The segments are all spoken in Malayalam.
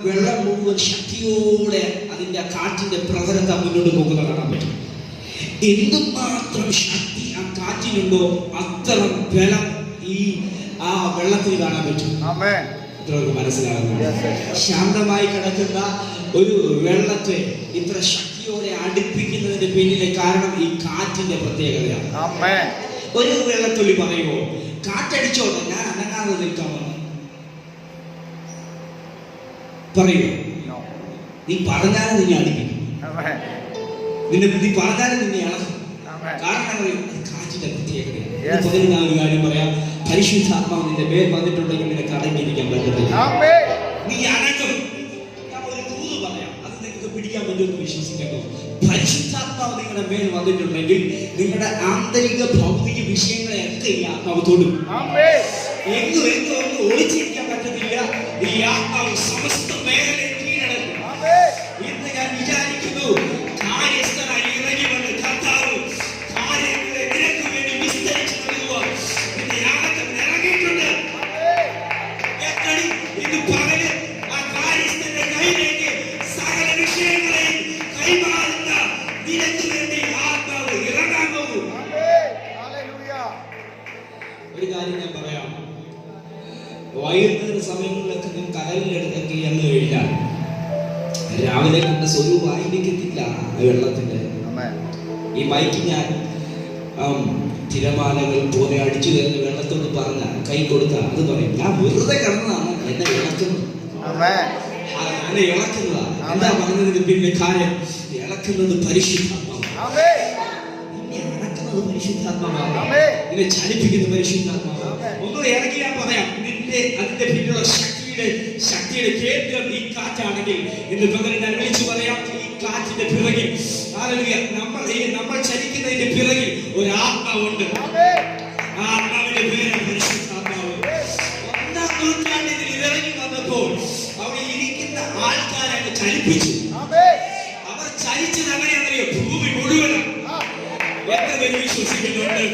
വെള്ളം മുഴുവൻ ശക്തിയോടെ അതിന്റെ കാറ്റിന്റെ പ്രഹരത്തെ മുന്നോട്ട് പോകുന്നത് കാണാൻ പറ്റും. എന്തുമാത്രം ശക്തി ആ കാറ്റിനുണ്ടോ അത്ര ബലം ഈ ആ വെള്ളത്തിൽ കാണാൻ പറ്റും. ഇത്രയൊക്കെ മനസ്സിലാകുന്നു. ശാന്തമായി കിടക്കുന്ന ഒരു വെള്ളത്തെ ഇത്ര ശക്തിയോടെ അടുപ്പിക്കുന്നതിന്റെ പിന്നിലെ കാരണം ഈ കാറ്റിന്റെ പ്രത്യേകതയാണ്. ഒരു വെള്ളത്തുള്ളി പറയുമോ കാറ്റടിച്ചോട്ടെ ഞാൻ അനങ്ങാതെ നിൽക്കാമെന്ന് പറയൂ? നീ പറഞ്ഞാലും നിന്നെ അടുപ്പിക്കും, നീ പറഞ്ഞാലും നിന്നെ ഇളക്കും. കാരണം പറയും അത് കാറ്റിന്റെ പ്രത്യേകതയാണ്. ഞാൻ ഒരു കാര്യം പറയാം, പരിശുദ്ധാത്മാവ് നിന്റെ മേൽ വന്നിട്ടുണ്ടെങ്കിൽ നിനക്ക് അടങ്ങിയിരിക്കാൻ പറ്റത്തില്ല. നീ അനങ്ങും. ഞാൻ ഒരു ദൂത് പറയാം, അത് നിങ്ങൾക്ക് പിടിക്കാൻ പറ്റുമെന്ന് വിശ്വസിക്കുന്നു. പരിശുദ്ധാത്മാവ് നിങ്ങളുടെ മേൽ വന്നിട്ടുണ്ടെങ്കിൽ നിങ്ങളുടെ ആന്തരിക ഭൗതിക വിഷയങ്ങളെയൊക്കെ ഈ ആത്മാവ് തൊടും. എങ്ങും ഒന്നും ഒളിച്ചിരിക്കാൻ പറ്റത്തില്ല. ഈ ആത്മാവ് സമസ്ത മേഖലയെ കീഴടക്കും. ഇന്ന് ഞാൻ വിചാരിക്കുന്നു കാര്യസ്ഥനായി ഇറങ്ങി വന്ന് കർത്താവ് കാര്യങ്ങളെ നിനക്ക് വേണ്ടി വിസ്തരിച്ചു നൽകുവാൻ നിന്റെ യാഗത്തിൽ ഇറങ്ങിയിട്ടുണ്ട്. ഇത് പകല് ആ കാര്യസ്ഥന്റെ കയ്യിലേക്ക് സകല വിഷയങ്ങളെയും കൈമാറുന്ന നിനക്ക് വേണ്ടി ആത്മാവ് ഇറങ്ങാൻ പോകും. ഒരു കാര്യം ഞാൻ പറയാം, വൈകുന്നേര സമയങ്ങളിലൊക്കെ ഞാൻ കടലിലെടുത്തൊക്കെ എന്ന് കഴിഞ്ഞാൽ രാവിലെ കണ്ട സ്വരൂപമായിരിക്കത്തില്ല വെള്ളത്തിന്റെ. ഈ മൈക്ക് ഞാൻ തിരമാലകൾ പോലെ അടിച്ചു കയറുന്ന വെള്ളത്തോട് പറഞ്ഞ കൈ കൊടുത്ത അത് പറയും ഞാൻ വെറുതെ കിടന്നതാണ് എന്നെ ഇളക്കുന്നത്. എന്നെ ഇളക്കുന്നതാ. എന്താ പറഞ്ഞതിന് പിന്നെ കാര്യം ഇളക്കുന്നത് പരിശുദ്ധാത്മാവാണ്. നിന്നെ ഇളക്കുന്നത് പരിശുദ്ധാത്മാവാണ്. നിന്നെ ചലിപ്പിക്കുന്ന പരിശുദ്ധാത്മാവാണ്. ഒന്നും ഇറങ്ങി ഞാൻ പറയാം, അതിന്റെ പിന്നിലുള്ള ശക്തിയുടെ കേന്ദ്രം ഈ കാറ്റാണെങ്കിൽ ഇന്ന് പകരം ഞാൻ വിളിച്ചു പറയാം, ഈ കാറ്റിന്റെ പിറകിൽ നമ്മൾ ചലിക്കുന്നതിന്റെ പിറകിൽ ഒരു ആത്മാവുണ്ട്. ആ ആത്മാവിന്റെ പേര് പരിശുദ്ധാത്മാവ്. 1-ാം നൂറ്റാണ്ടിൽ ഇറങ്ങി വന്നപ്പോൾ അവിടെ ഇരിക്കുന്ന ആൾക്കാരെ ചലിപ്പിച്ചു. അവർ ചലിച്ചത് എങ്ങനെയാണെന്നറിയോ? ഭൂമി മുഴുവനും എത്ര പേര് വിശ്വസിക്കുന്നുണ്ട്?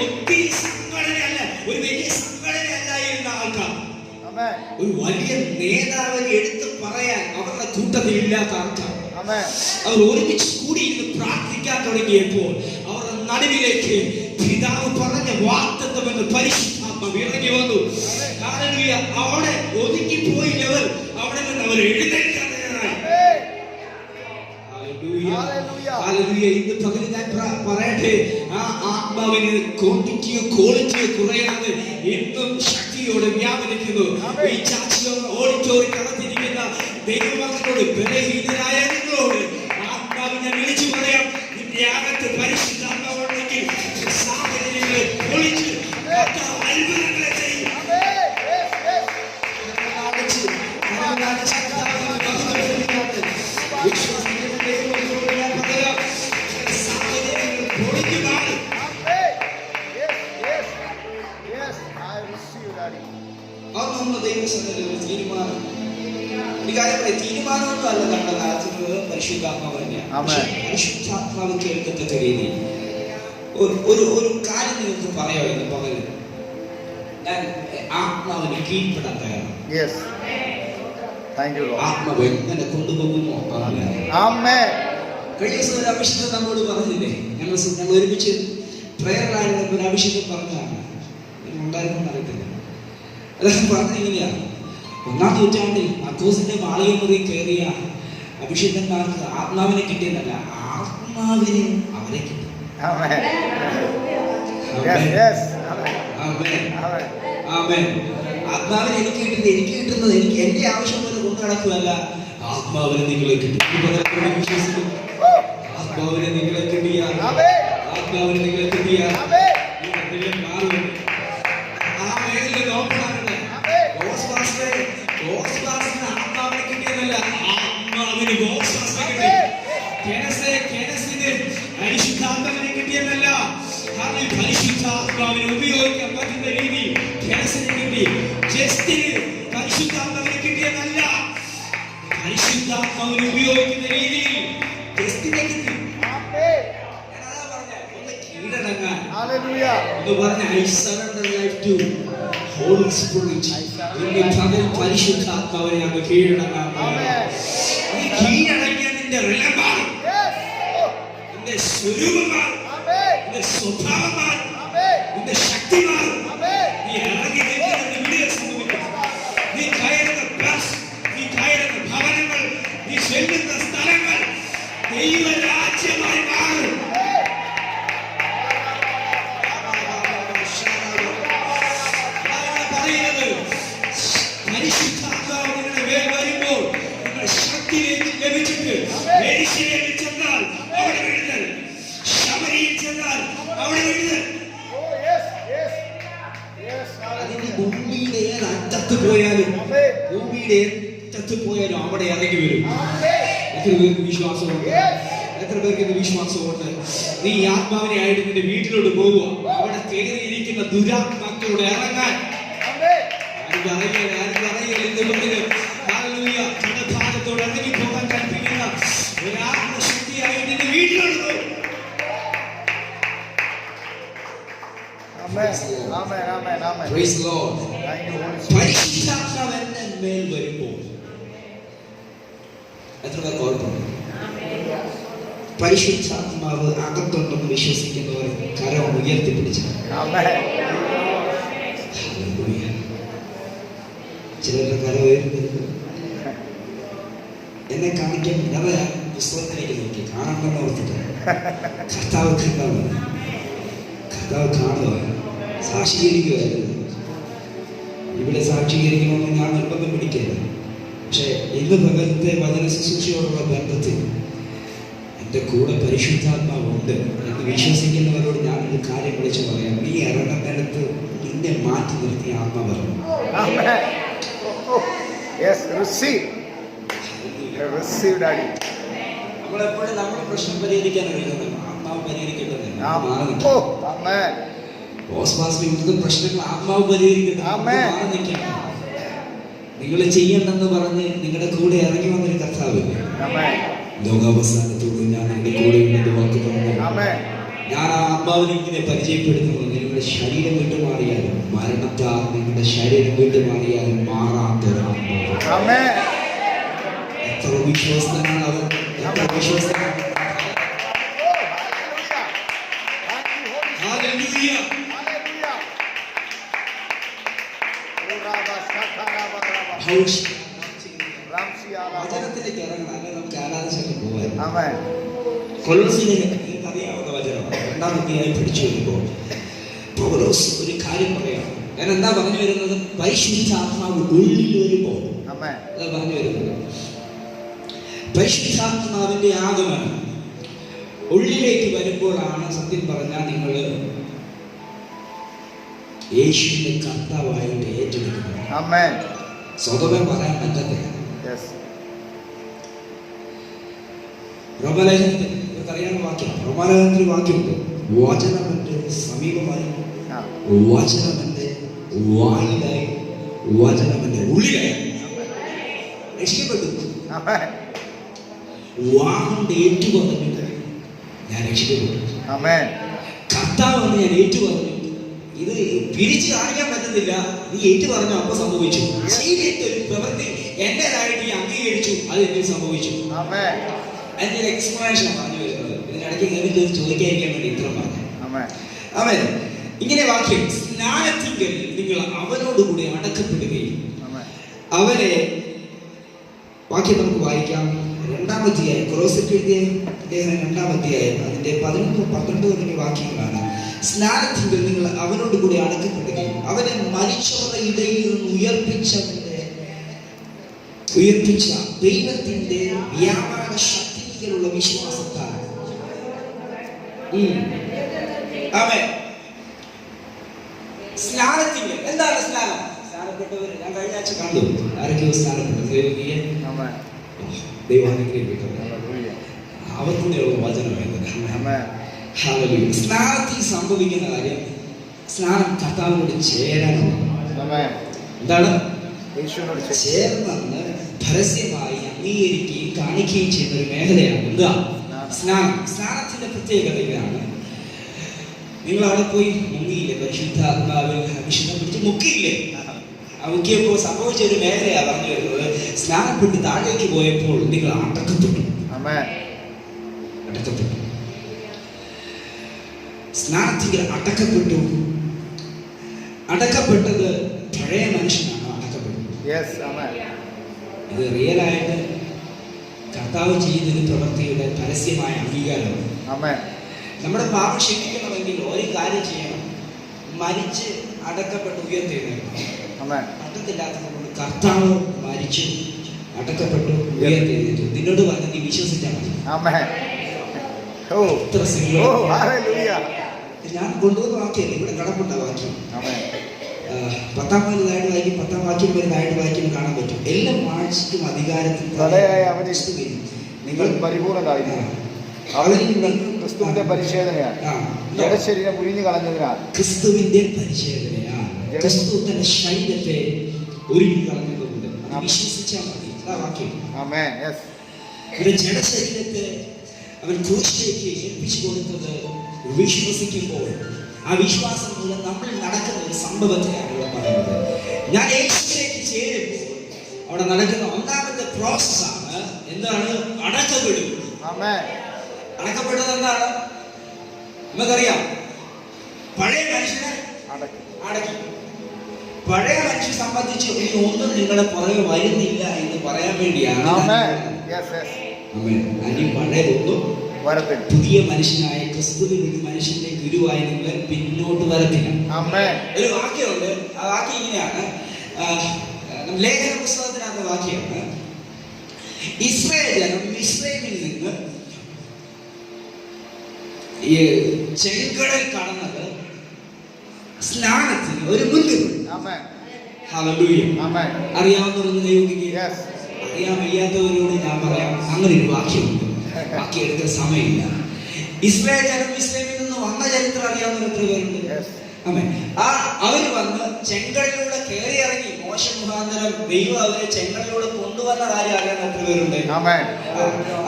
ഒത്തിരി സംഘടനയല്ല, ഒരു വലിയ സംഘടനയല്ലായിരുന്ന ആൾക്കാർ ഒരു വലിയ നേതാവിനെ എടുത്ത് പറയാൻ അവരുടെ കൂട്ടത്തിൽ ഇല്ലാത്ത ആൾക്കാർ അവർ ഒരുമിച്ച് കൂടിയിരുന്ന് പ്രാർത്ഥിക്കാൻ തുടങ്ങിയപ്പോൾ അവരുടെ നടുവിലേക്ക് പിതാവ് പറഞ്ഞ വാഗ്ദത്തം എന്ന പരിശുദ്ധാത്മാവ് ഇറങ്ങി വന്നു. അവിടെ ഒതുങ്ങിപ്പോയില്ലവർ, അവിടെ നിന്ന് അവർ എഴുന്നേൽക്കാൻ ഇന്ന് പകരം ഞാൻ പറയട്ടെ, ആ ആത്മാവിന് ക്വാണ്ടിറ്റിയോ ക്വാളിറ്റിയോ കുറയാതെ എന്നും ശക്തിയോടെ വ്യാപരിക്കുന്നു. ഈ ഓഡിറ്റോറിയത്തിനകത്തിരിക്കുന്ന ദൈവമക്കളോട്, ബലഹീനരായ നിങ്ങളോട് ആത്മാവ് ഞാൻ വിളിച്ചു പറയാം, നിന്റെ അകത്ത് പരിശുദ്ധാത്മാവുണ്ടെങ്കിൽ സാഹചര്യങ്ങളെ പൊളിച്ച് അത്ഭുതങ്ങളെ ചെയ്യും. തീരുമാനമൊന്നും അല്ല നമ്മുടെ നടത്തുന്നത്, പരിശുദ്ധാത്മാവ് തന്നെയാണ്. പരിശുദ്ധാത്മാവ് കേൾക്കത്തക്ക രീതിയിൽ ഒരു കാര്യം നിങ്ങൾക്ക് പറയാമോ? എന്ന് പകല് ഞാൻ ആത്മാവിന് കീഴ്പ്പെടാൻ തയ്യാറാണ്. ആത്മാവ് എങ്ങനെ കൊണ്ടുപോകുമോ അങ്ങനെ. കഴിഞ്ഞ ദിവസം ഒരു അഭിഷേകം നമ്മോട് പറഞ്ഞില്ലേ? ഞങ്ങൾ ഒരുമിച്ച് പ്രേയറിലായിരുന്നപ്പോൾ ഒരു അഭിഷേകം പറഞ്ഞതാണ്. ഉണ്ടായിരുന്നു അറിയത്തില്ല. അദ്ദേഹം പറഞ്ഞിങ്ങനെയാണ്, 1-ാം നൂറ്റാണ്ടിൽ അക്കോസിന്റെ മാളികമുറി കയറിയ അഭിഷേകന്മാർക്ക് ആത്മാവിനെ കിട്ടിയതല്ല, ആത്മാവിനെ അവരെ കിട്ടി. ആത്മാവിനെ എനിക്ക് കിട്ടുന്നത് എനിക്ക് എന്റെ ആവശ്യം പോലെ കൊണ്ടു നടക്കുകയല്ല, ആത്മാവിനെ നിങ്ങളെ കിട്ടി. വിശ്വസിക്കും. ആത്മാവിനെ നിങ്ങളെ കിട്ടിയാൽ ആത്മാവിനെ നിങ്ങളെ കിട്ടിയാൽ മാറും. ആ മേഖല നോക്കാറുണ്ട്. ആത്മാവിനെ കിട്ടിയതല്ല, ആത്മാവിന് പരിശുദ്ധാത്മാവിനെ കിട്ടിയതല്ല, പരിശുദ്ധാത്മാവിനെ ഉപയോഗിക്കാൻ പറ്റുന്ന രീതിയിൽ കിട്ടി. ജസ്റ്റിന് പരിശുദ്ധാത്മാവിനെ കിട്ടിയതല്ല, പരിശുദ്ധാത്മാവിനെ ഉപയോഗിക്കുന്ന രീതിയിൽ ജസ്റ്റിനെ കിട്ടി. ഒന്ന് കീഴടങ്ങാൻ, ഒന്ന് പറഞ്ഞ I surrender life to Holy Spirit, നിന്റെ പകൽ പരിശുദ്ധാത്മാവിനെ അങ്ങ് കീഴടങ്ങാൻ. നീ കീഴടങ്ങിയ നിന്റെ റിലമാറും, നിന്റെ സ്വരൂപമാറും, നിന്റെ സ്വഭാവമാറും, നിന്റെ ശക്തിമാറും. നീ ഇറങ്ങി നിൽക്കുന്ന വീടുകൾ സംഭവിക്കും. നീ കയറുന്ന ബസ്, നീ കയറുന്ന ഭവനങ്ങൾ, നീ ചെല്ലുന്ന സ്ഥലങ്ങൾ ദൈവരാജ്യമായി മാറും. പരിശുദ്ധാത്മാവ് നിങ്ങളുടെ മേൽ വരുമ്പോൾ നിങ്ങൾ ശക്തി ലഭിച്ചിട്ട് എരിശലേമിൽ ചെന്നാൽ അവിടെ വിടുതൽ, ശമരിയിൽ ചെന്നാൽ അവിടെ വിടുതൽ. അതിന് ഭൂമിയുടെ ഏതറ്റത്ത് പോയാലും, ഭൂമിയുടെ ഏതറ്റത്ത് പോയാലും അവിടെ ഇറങ്ങി വരും. എത്ര പേർക്ക് വിശ്വാസമുണ്ട്? എത്ര പേർക്ക് ഇത് വിശ്വാസമുണ്ട്? നീ ആത്മാവിനെ ആയിട്ട് നിന്റെ വീട്ടിലോട്ട് പോവുക. അവിടെ കയറിയിരിക്കുന്ന ദുരാത്മാക്കളോട് ഇറങ്ങാൻ ഭാഗത്തോട് ഇറങ്ങി പോകാൻ കൽപ്പിക്കുന്ന ഒരാത്മശക്തിയായി നിന്റെ വീട്ടിലോട്ട് പോകും. പരിശുദ്ധാത്മാവ് എന്റെ മേൽ വരുമ്പോൾ എത്ര പേർക്ക് ഓർമ്മ? പരിശുദ്ധാത്മാവ് അകത്തുണ്ടെന്ന് വിശ്വസിക്കുന്നവർ കരം ഉയർത്തിപ്പിടിച്ചു. ചിലരുടെ കരം ഉയർത്തുന്നത് എന്നെ കാണിക്കാൻ ഞാൻ പുസ്തകത്തിലേക്ക് നോക്കി കാണണമെന്ന് ഓർത്തിട്ട് കർത്താവ് കാണുക, സാക്ഷീകരിക്കുകയായിരുന്നു. ഇവിടെ സാക്ഷീകരിക്കണമെന്ന് ഞാൻ നിർബന്ധം പിടിക്കരുത്. പക്ഷെ ഇന്ന് പകലത്തെ വചന ശുശ്രൂഷയോടുള്ള ബന്ധത്തിൽ എൻ്റെ കൂടെ പരിശുദ്ധാത്മാവുണ്ട് എന്ന് വിശ്വസിക്കുന്നവരോട് ഞാനൊരു കാര്യം വിളിച്ചു പറയാം. നീ ഇറങ്ങുന്നിടത്ത് നിന്നെ മാറ്റി നിർത്തി ആത്മാവ് ഇറങ്ങും. നമ്മളെപ്പോഴും നമ്മുടെ പ്രശ്നം പരിഹരിക്കാൻ കഴിയുന്നത് ആത്മാവ് പരിഹരിക്കേണ്ടത്. പ്രശ്നങ്ങൾ ആത്മാവ് പരിഹരിക്കേണ്ടത്. നിങ്ങൾ ചെയ്യണ്ടെന്ന് പറഞ്ഞ് നിങ്ങളുടെ കൂടെ ഇറങ്ങി വന്നൊരു കർത്താവില്ലേ? ലോകാവസാനത്തോടും ഞാൻ നിങ്ങളുടെ കൂടെ ഉണ്ടെന്ന് വാക്ക് പറഞ്ഞു. ഞാൻ ആ ആത്മാവിനെ ഇങ്ങനെ പരിചയപ്പെടുത്തുന്നത് നിങ്ങളുടെ ശരീരം വിട്ടുമാറിയാലും, മരണത്താൽ നിങ്ങളുടെ ശരീരം വിട്ടുമാറിയാലും മാറാത്തൊരാത്മാവ്. എത്ര വിശ്വാസനാണ് അവർ, എത്ര വിശ്വാസനാണ്. വചനത്തിലേക്ക് ഇറങ്ങണം, അല്ലെ നമുക്ക് ആരാധനയ്ക്ക് പോകാൻ. കൊലോസിനെ അറിയാവുന്ന വചനമാണ്. 2-ാം അധ്യായം പഠിച്ചു വരുമ്പോൾ പൗലോസ് ഒരു കാര്യം പറയാം. ഞാൻ എന്താ പറഞ്ഞു വരുന്നത്? പരിശുദ്ധാത്മാവ് ഉള്ളിൽ വരുമ്പോൾ അതാ പറഞ്ഞു വരുന്നത്. പരിശുദ്ധാത്മാവിന്റെ ആഗമനം ഉള്ളിലേക്ക് വരുമ്പോഴാണ് സത്യം പറഞ്ഞാൽ നിങ്ങൾ യേശുവിനെ കർത്താവായിട്ട് ഏറ്റെടുക്കുന്നത്. സ്വതവേ പറയാൻ പറ്റത്തില്ല. റോമാലേഖനത്തിൽ അറിയാവുന്ന വാക്യം, റോമാലേഖനത്തിൽ വാക്യമുണ്ട്. വചനമെന്റെ സമീപമായി, വചനമെന്റെ വായിലായി, വചനമെന്റെ ഉള്ളിലായി. രക്ഷപ്പെട്ടു. വാഹനം ഏറ്റുപറഞ്ഞിട്ട് ഞാൻ രക്ഷപ്പെട്ടു. കർത്താവ് എന്ന് ഞാൻ ഏറ്റുപറഞ്ഞു. ഇത് പിരിച്ചു കാണിക്കാൻ പറ്റുന്നില്ല. നീ ഏറ്റു പറഞ്ഞു, അപ്പൊ സംഭവിച്ചു. ചെയ്തൊരു പ്രവൃത്തി എന്റേതായിട്ട് ഈ അംഗീകരിച്ചു, അത് എന്നിൽ സംഭവിച്ചു. അതിന്റെ ഒരു എക്സ്പ്ലനേഷൻ പറഞ്ഞു വരുന്നത്. ഇതിനിടയ്ക്ക് കയറി ചോദിക്കാതിരിക്കാൻ വേണ്ടി ഇത്ര പറഞ്ഞു. അവൻ ഇങ്ങനെ വാക്യം, സ്നാനത്തിങ്കൽ നിങ്ങൾ അവനോടുകൂടി അടക്കപ്പെടുകയും അവനെ, വാക്യം നമുക്ക് വായിക്കാം. 2-ാം അധ്യായം, കൊലോസ്യർക്ക് എഴുതിയ ലേഖനം 2-ാം അധ്യായം അതിന്റെ 11-12 തുടങ്ങിയ വാക്യങ്ങളാണ്. സ്നാനത്തിങ്കൽ നിങ്ങൾ അവനോട് കൂടി അടക്കപ്പെടുകയും അവനെ മരിച്ചവരുടെ ഇടയിൽ നിന്ന് ഉയർപ്പിച്ച ദൈവത്തിന്റെ വ്യാപാര ശക്തിയിലുള്ള വിശ്വാസത്താൽ. സ്നാനത്തിങ്കൽ എന്താണ് സ്നാനം? സ്നാനപ്പെട്ടവർ ഞാൻ കഴിഞ്ഞ ആഴ്ച കണ്ടു. ആരൊക്കെയോ സ്നാനപ്പെട്ടു. അവർക്കൂടെയുള്ള വചനമായിരുന്നു. സ്നാനത്തിൽ സംഭവിക്കുന്ന കാര്യം, സ്നാനം കർത്താവിനോട് ചേരാനാണ്. എന്താണ്? ചേർന്ന് പരസ്യമായി അംഗീകരിക്കുകയും കാണിക്കുകയും ചെയ്യുന്ന ഒരു മേഖലയാണ് എന്താ? സ്നാനം. സ്നാനത്തിന്റെ പ്രത്യേകത ഇതാണ്. 2 കൊരിന്ത്യർ 11-ാം അധ്യായം 1-ാം വാക്യം. 2 കൊരിന്ത്യർ 11-ാം അധ്യായം 1-ാം വാക്യം. 2 കൊരിന്ത്യർ 11-ാം അധ്യായം 1-ാം വാക്യം. നിങ്ങൾ അവിടെ പോയി മുങ്ങിയില്ലേ? പരിശുദ്ധാത്മാവിൽ അഭിഷേകം പിടിച്ച് മുക്കിയില്ലേ? മുക്കിയപ്പോ സംഭവിച്ച ഒരു മേഖലയാ പറഞ്ഞു വരുന്നത്. സ്നാനപ്പെട്ട് താഴേക്ക് പോയപ്പോൾ നിങ്ങൾ അടക്കപ്പെട്ടു. അടക്കപ്പെട്ടു. സ്നാനത്തിൽ അടക്കപ്പെട്ടു. അടക്കപ്പെട്ടത് പഴയ മനുഷ്യനാണ് അടക്കപ്പെട്ടത്. ഇത് റിയലായിട്ട് കർത്താവ് ചെയ്യുന്നൊരു പ്രവൃത്തിയുടെ പരസ്യമായ അംഗീകാരമാണ്. നമ്മുടെ പാപം ക്ഷമിക്കണമെങ്കിൽ ഒരു കാര്യം ചെയ്യണം, മരിച്ച് അടക്കപ്പെട്ട് ഉയർത്തെഴുന്നേൽക്കണം. പറ്റത്തില്ലാത്തതുകൊണ്ട് കർത്താവ് മരിച്ചു അടക്കപ്പെട്ടു ഉയർത്തെഴുന്നേറ്റു. നിന്നോട് പറഞ്ഞ് നീ വിശ്വസിച്ചാൽ മതി. ഞാൻ കൊണ്ടുവന്ന വാക്യം ഇവിടെ കടപ്പെട്ട വാക്യം 10-ാം വാക്യം 10-ാം വാക്യം വരുന്നതായിട്ട് വാക്യം കാണാൻ പറ്റും. എല്ലാ വാഴ്ചയ്ക്കും അധികാരത്തിൽ നിങ്ങൾ പരിപൂർണരായിരുന്നു. ക്രിസ്തുവിന്റെ പരിശോധനയാണ് ജഡശരീരം ഉരിഞ്ഞു കളഞ്ഞതിനാൽ. ക്രിസ്തുവിന്റെ പരിശോധനയാണ്. ക്രിസ്തു തന്റെ ശരീരത്തെ ഒരുങ്ങി കളഞ്ഞതുകൊണ്ട് വിശ്വസിച്ചാൽ മതി. വാക്യം ജഡശരീരത്തെ അവൻ ക്രൂശിലേക്ക് ഏൽപ്പിച്ചു കൊടുത്തത് വിശ്വസിക്കുമ്പോൾ ആ വിശ്വാസം മൂലം നമ്മൾ നടക്കുന്ന ഒരു സംഭവത്തെയാണ് ഇവിടെ പറയുന്നത്. ഞാൻ യേശുവിലേക്ക് ചേരുമ്പോൾ അവിടെ നടക്കുന്ന ഒന്നാമത്തെ പ്രോസസ്സാണ് എന്താണ്? അടക്കപ്പെടും. അടക്കപ്പെടുന്നത് എന്താണ് നമുക്കറിയാം. പഴയ മനുഷ്യനെ അടക്കി. പഴയ മനുഷ്യനെ സംബന്ധിച്ച് ഇനി ഒന്നും നിങ്ങളുടെ പുറകെ വരുന്നില്ല എന്ന് പറയാൻ വേണ്ടിയാണ്. അനി പഴയതൊന്നും പുതിയ മനുഷ്യനായ ക്രിസ്തുവിൽ ഒരു മനുഷ്യന്റെ ഗുരുവായി നിങ്ങൾ പിന്നോട്ട് വരത്തില്ല. ഒരു വാക്യമുണ്ട്. ആ വാക്യം ഇങ്ങനെയാണ്, ലേഖന പുസ്തകത്തിനകത്ത് വാക്യമാണ്, ഇസ്രായേൽ ജനം ഇസ്രായേലിൽ നിന്ന് ചെങ്കടൽ കടന്നത് സ്നാനത്തിന് ഒരു മുൻകരുതൽ. അറിയാവുന്നവരൊന്ന് കൈവയ്ക്കുക. അറിയാൻ വയ്യാത്തവരോട് ഞാൻ പറയാം, അങ്ങനെ ഒരു വാക്യമുണ്ട്. ബാക്കി എടുക്കാൻ സമയമില്ല. ഇസ്രായേൽ ജനം ഇസ്രായേലിൽ നിന്ന് വന്ന ചരിത്രം അറിയാവുന്ന എത്ര പേരുണ്ട്? അവര് വന്ന് ചെങ്കടലിലൂടെ കയറി ഇറങ്ങി. മോശ മുഖാന്തരം ദൈവം അവരെ ചെങ്കടലിലൂടെ കൊണ്ടുവന്ന കാര്യം അറിയാവുന്ന എത്ര പേരുണ്ട്?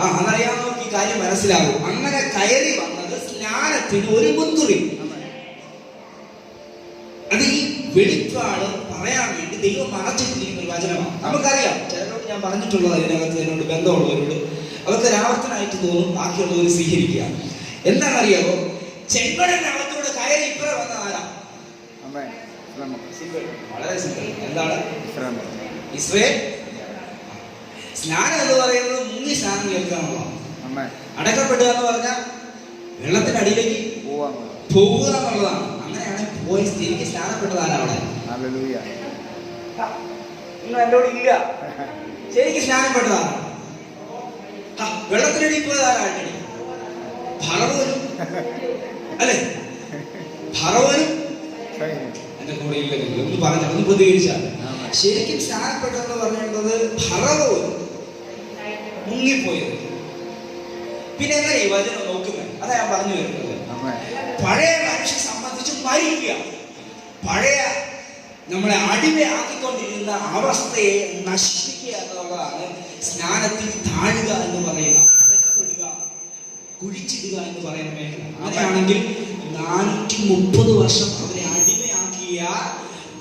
അതറിയാവുന്നവർക്ക് ഈ കാര്യം മനസ്സിലാവും. അങ്ങനെ കയറി വന്നത് സ്നാനത്തിന് ഒരു മുൻകുറി. അത് ഈ വെളിപ്പാട് പറയാൻ വേണ്ടി ദൈവം മറച്ചിട്ടിരിക്കുന്ന ഒരു വചനമാണ്. നമുക്കറിയാം, ചിലരോട് ഞാൻ പറഞ്ഞിട്ടുള്ളത് അതിനകത്ത് എന്നോട് ബന്ധമുള്ളവരോട് അവർക്ക് ഒരാവർത്തനായിട്ട് തോന്നും, ബാക്കിയുള്ളവർ സ്വീകരിക്കുക. എന്താണെന്നറിയാമോ? ചെങ്കടലിനകത്തൂടെ കയറി ഇപ്പറ വന്ന ആരാ? വളരെ സിമ്പിൾ. എന്താണ് ഇസ്രായേൽ? സ്നാനം എന്ന് പറയുന്നത് മുങ്ങി സ്നാനം കേൾക്കാനുള്ളതാണ്. അടക്കപ്പെടുക എന്ന് പറഞ്ഞാൽ വെള്ളത്തിനടിയിലേക്ക് പോവുക എന്നുള്ളതാണ്. അങ്ങനെയാണ് പോയി സ്ഥിതിക്ക് സ്നാനപ്പെട്ടത് ആരാ അവിടെ? നിങ്ങൾ എന്നോട് ഇല്ല. ശരിക്കും സ്നാനപ്പെട്ടതാണ്. വെള്ളത്തിനടി പോയത് ആരാണ്? ഭറവനും അല്ലെ? ഭറവനും എന്റെ കൂടെ ഇല്ലെങ്കിൽ ഒന്ന് പറഞ്ഞ ഒന്ന് പ്രതികരിച്ചാൽ. ശരിക്കും സ്നാനപ്പെട്ടെന്ന് പറഞ്ഞിട്ടുള്ളത് ഭറവനും മുങ്ങിപ്പോയത്. പിന്നെ എങ്ങനെ ഈ വചനം നോക്കുന്നത്? അതാ ഞാൻ പറഞ്ഞു വരുന്നത്. പഴയ മനുഷ്യനെ സംബന്ധിച്ച് മരിക്കുക, പഴയ നമ്മളെ അടിമയാക്കിക്കൊണ്ടിരുന്ന അവസ്ഥയെ നശിപ്പിക്കുക എന്നുള്ളതാണ് സ്നാനത്തിൽ താഴുക എന്ന് പറയുക, അടക്കപ്പെടുക, കുഴിച്ചിടുക എന്ന് പറയുന്ന മേഖല. അങ്ങനെയാണെങ്കിൽ 430 വർഷം അവരെ അടിമയാക്കിയ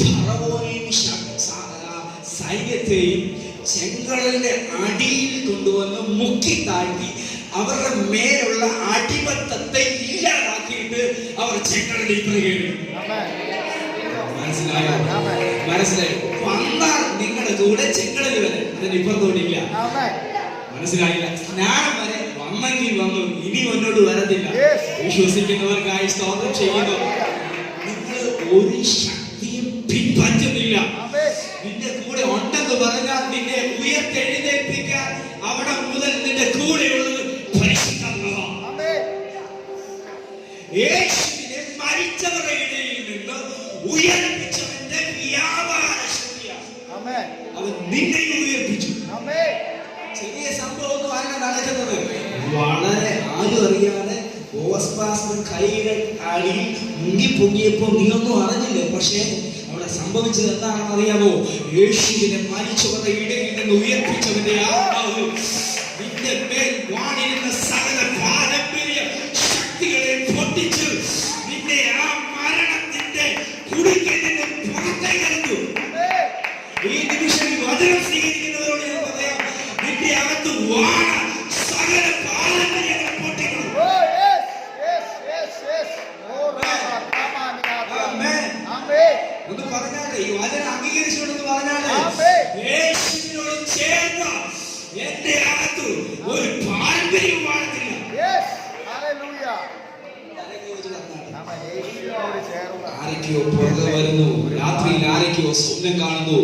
ഫറവോനെയും സൈന്യത്തെയും ചെങ്കടലിന്റെ അടിയിൽ കൊണ്ടുവന്ന് മുക്കി താഴ്ത്തി അവരുടെ മേലുള്ള അടിമത്തത്തെ ഇല്ലാതാക്കിയിട്ട് അവർ ചെങ്കടലിൽ പ്രകടിക്കും. മനസ്സിലായോ? വന്നാൽ നിങ്ങളുടെ കൂടെ ചെങ്കടൽ വരെ അതിന് ഇപ്പുറത്തോടില്ല. മനസ്സിലായില്ല? സ്നാനം വരെ വന്നെങ്കിൽ വന്നു, ഇനി മുന്നോട്ട് വരത്തില്ല. വിശ്വസിക്കുന്നവർക്കായി സ്തോത്രം ചെയ്യുന്നു. നിങ്ങൾ ഒരു ശക്തിയും പിൻപറ്റുന്നില്ല. നിന്റെ കൂടെ ഉണ്ടെന്ന് പറഞ്ഞാൽ നിന്നെ ഉയർത്തെഴുന്നേൽപ്പിക്കാൻ അവിടെ മുതൽ നിന്റെ കൂടെയുള്ളത് പരിശുദ്ധാത്മാവാണ്. യേശുവിനെ മരിച്ചവരുടെ ഇടയിൽ നിന്ന് ഉയർപ്പിച്ചവന്റെ വ്യാപാര ശക്തിയാണ്. അവൻ നിന്നെ ഉയർപ്പിച്ചു. ചെറിയ സംഭവം അല്ല നടക്കുന്നത്. വളരെ ആരും അറിയാതെ കൈകൾ ആടി മുങ്ങിപ്പൊങ്ങിയപ്പോ നീ ഒന്നും അറിഞ്ഞില്ല. പക്ഷേ അവിടെ സംഭവിച്ചത് എന്താണെന്ന് അറിയാമോ? യേശുവിനെ മരിച്ചവരുടെ ഇടയിൽ നിന്ന് ഉയർപ്പിച്ചവന്റെ ആത്മാവ് നിന്റെ മേൽ വാണിരുന്ന സകല പാരമ്പര്യ ശക്തികളെ പൊട്ടിച്ച് നിന്നെ വാണ സകല പാരമ്പര്യങ്ങളെ പൊട്ടിക്കണം. Oh, yes, yes, yes, yes. Oh, Rama, ആമേൻ. Amen. ഒന്ന് പറഞ്ഞാലേ ഈ വചനം അംഗീകരിച്ചുകൊണ്ടെന്ന് പറഞ്ഞാലേ ആമേൻ. യേശുവിനോട് ചേർന്ന എന്റെ അകത്ത് ഒരു പാരമ്പര്യം വാഴത്തില്ല. Yes, hallelujah. തലയ്ക്ക് വെച്ച് തന്നാണ്. Amen. യേശുവിനോട് ചേർന്ന് ആരൊക്കെയോ പുറകെ വരുന്നു, രാത്രിയിൽ ആരൊക്കെയോ സ്വപ്നം കാണുന്നു,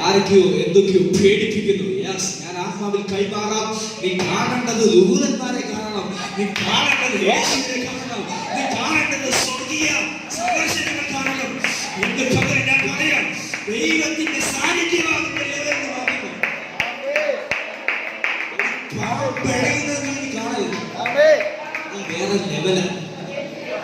ആരൊക്കെയോ എന്തൊക്കെയോ പേടിപ്പിക്കുന്നു. യെസ്, ഞാൻ ആത്മാവിൽ കൈമാറാം. നീ കാണേണ്ടത് ദൂതന്മാരെ കാണണം, നീ കാണേണ്ടത് യേശുവിനെ കാണണം, നീ കാണേണ്ടത് സ്വർഗീയ സന്ദർശനങ്ങൾ കാണണം. ഇന്ന് പകരം ഞാൻ പറയാം, ദൈവത്തിന്റെ സാന്നിധ്യമാകുന്ന ലെവലിൽ മാറുന്നു. പാവം പിഴയുന്നത് നീ കാണരുത്. Amen. നീ വേറെ ലെവലാണ്.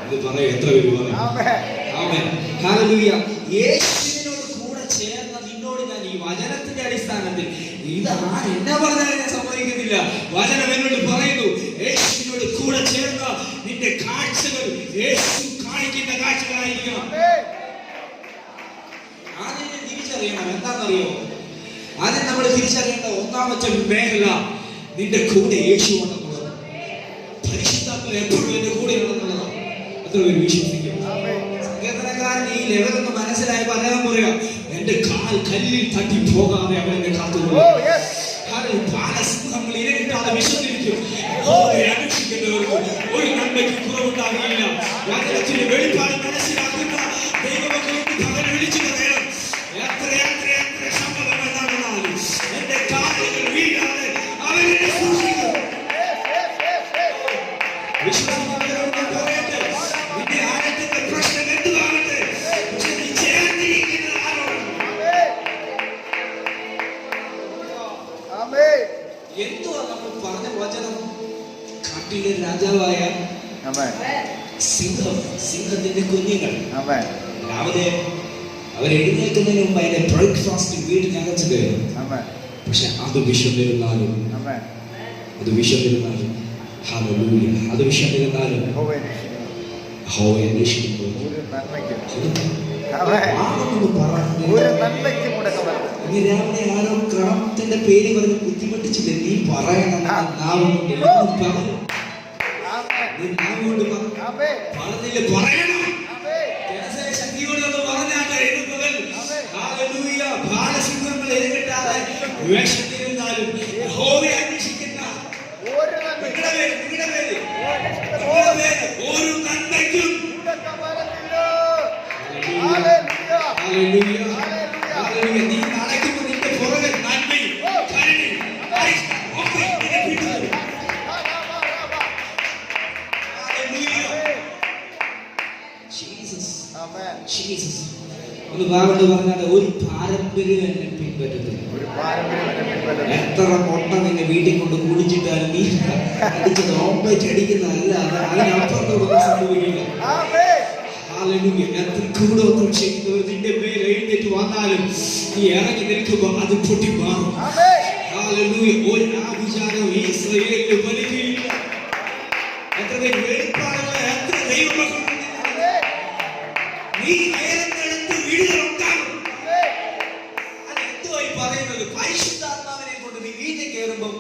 ഇത് പറയാം, എത്ര പേര് പറയാം? Amen. ആമേൻ. ഹല്ലേലൂയ. യേശുവിനോട് കൂടെ ചേർന്ന നിന്നോട് ഞാൻ ഈ വചനത്തിന്റെ അടിസ്ഥാനത്തിൽ ഇത് എന്നെ പറഞ്ഞാലും ഞാൻ സമ്മതിക്കുന്നില്ല. വചനം എന്നോട് പറയുന്നു, യേശുവിനോട് കൂടെ ചേർന്ന നിന്റെ കാഴ്ചകൾ യേശു കാണിക്കുന്ന കാഴ്ചകളായിരിക്കണം. Amen. ആദ്യം ഞാൻ തിരിച്ചറിയണം. എന്താണെന്നറിയോ? ആദ്യം നമ്മൾ തിരിച്ചറിയേണ്ട ഒന്നാമത്തെ മേഖല നിന്റെ കൂടെ യേശു ഉണ്ടെന്നുള്ളത്. പരിശുദ്ധാത്മ എപ്പോഴും എന്റെ കൂടെ ഉണ്ടെന്നുള്ളതാണ്. എത്ര പേര് വിശ്വസിക്കും? Amen. സങ്കീർത്തനക്കാരൻ ഈ ലെവലൊന്ന് മനസ്സിലായപ്പോൾ അദ്ദേഹം പറയാം, എന്റെ കാൽ കല്ലിൽ തട്ടി പോകാതെ അവൻ എന്നെ കാത്തുകൊള്ളും. Oh, yes. ബാലസിംഹങ്ങൾ ഇരകിട്ടാതെ വിശന്നിരിക്കും. അന്വേഷിക്കുന്നവർക്ക് ഒരു നന്മയ്ക്ക് കുറവുണ്ടാകില്ല. വചനത്തിന്റെ വെളിപ്പാട് മനസ്സിലാക്കുന്ന ദൈവമക്കളോട് പകരം വിളിച്ചു പറയണം, എത്ര എത്ര എത്ര സമ്മതങ്ങൾ നടന്നാലും എന്റെ കാലുകൾ വീഴാതെ അവൻ എന്നെ സൂക്ഷിക്കും. വിശ്വസിക്കുന്നവരോട് ഞാൻ പറയട്ടെ, നിന്റെ ആഴത്തിന്റെ പ്രശ്നം എന്തുവാകട്ടെ, പക്ഷെ നീ ചേർന്നിരിക്കുന്നത് ആരോട്? Amen. എന്തുവാ നമ്മൾ പറഞ്ഞ വചനം? കാട്ടിലെ രാജാവായ Amen. സിംഹത്തിന്റെ കുഞ്ഞുങ്ങൾ Amen. രാവിലെ അവർ എഴുന്നേൽക്കുന്നതിന് മുമ്പ് അതിന്റെ ബ്രേക്ക്ഫാസ്റ്റ് വീടിനകത്ത് കയറും. Amen. പക്ഷെ അത് വിശന്നിരുന്നാലും Amen. അത് വിശന്നിരുന്നാലും ഹല്ലേലൂയ, അത് വിശന്നിരുന്നാലും യഹോവയെ അന്വേഷിക്കുമ്പോൾ ഒരു നന്മയ്ക്കും ആണെന്ന് പറഞ്ഞു. ഒരു നന്മയ്ക്കും മുടക്കമല്ല. ഇനി രാവിലെ ആരോ ക്രമത്തിന്റെ പേര് പറഞ്ഞ് ബുദ്ധിമുട്ടിച്ചില്ല. നീ പറയണം, നാവുകൊണ്ട് പറഞ്ഞു. Amen. നീ നാവുകൊണ്ട് പറഞ്ഞു. Amen. പറഞ്ഞില്ല, പറയണം. Amen. ജനസേന ശക്തിയോടൊന്ന് പറഞ്ഞാട്ടെ. ഇത് മുതൽ ഹല്ലേലൂയ, ബാലസിംഹങ്ങൾ എഴുന്നേറ്റാതെ വിശന്നിരുന്നാലും യഹോവയെ അന്വേഷിക്കുന്ന ഒരു നന്മയ്ക്കും നിങ്ങളുടെ പേര് ഒരു നന്മയ്ക്കും. Hallelujah. Hallelujah, hallelujah. നീ നടക്കുമ്പോൾ നിന്റെ പുറകെ നന്മയും കരുണയും ഒക്കെ നിന്നെ പിന്തുടരും. ഹല്ലേലൂയ. Jesus, Amen. ജീസസ്. ഒന്ന് ബാബോട് പറഞ്ഞാൽ ഒരു പാരമ്പര്യം എന്നെ പിൻപറ്റത്തില്ല. ഒരു പാരമ്പര്യം എന്നെ പിൻവലിക്കുന്നു. എത്ര മുട്ട നിന്നെ വീട്ടിൽ കൊണ്ട് കുടിച്ചിട്ടാലും നീ അടിച്ചത് ഓംപ്ലേറ്റ് അടിക്കുന്നതല്ല, അതിനപ്പുറത്തോടൊന്നും സംഭവിക്കില്ല. Amen. ഹല്ലേലൂയ. എത്ര കൂടോത്രം ചെയ്യുന്നവർ നിന്റെ മേൽ എഴുന്നേറ്റ് വന്നാലും നീ ഇറങ്ങി നിൽക്കുമ്പോൾ അത് പൊട്ടി മാറും. Amen. ഹല്ലേലൂയ. ഒരു ആഭിചാരവും ഇസ്രായേലിൽ ഫലിക്കുകയില്ല. എത്ര പേര് വെളിപ്പാടുള്ള എത്ര ദൈവമക്കളുണ്ട്? Amen. നീ കയറുന്നിടത്ത് വീടുകളുണ്ടാകും. Amen. അതെന്തുവായി പറയുന്നത്? പരിശുദ്ധാത്മാവിനെ കൊണ്ട് നീ വീട്ടിൽ കയറുമ്പോൾ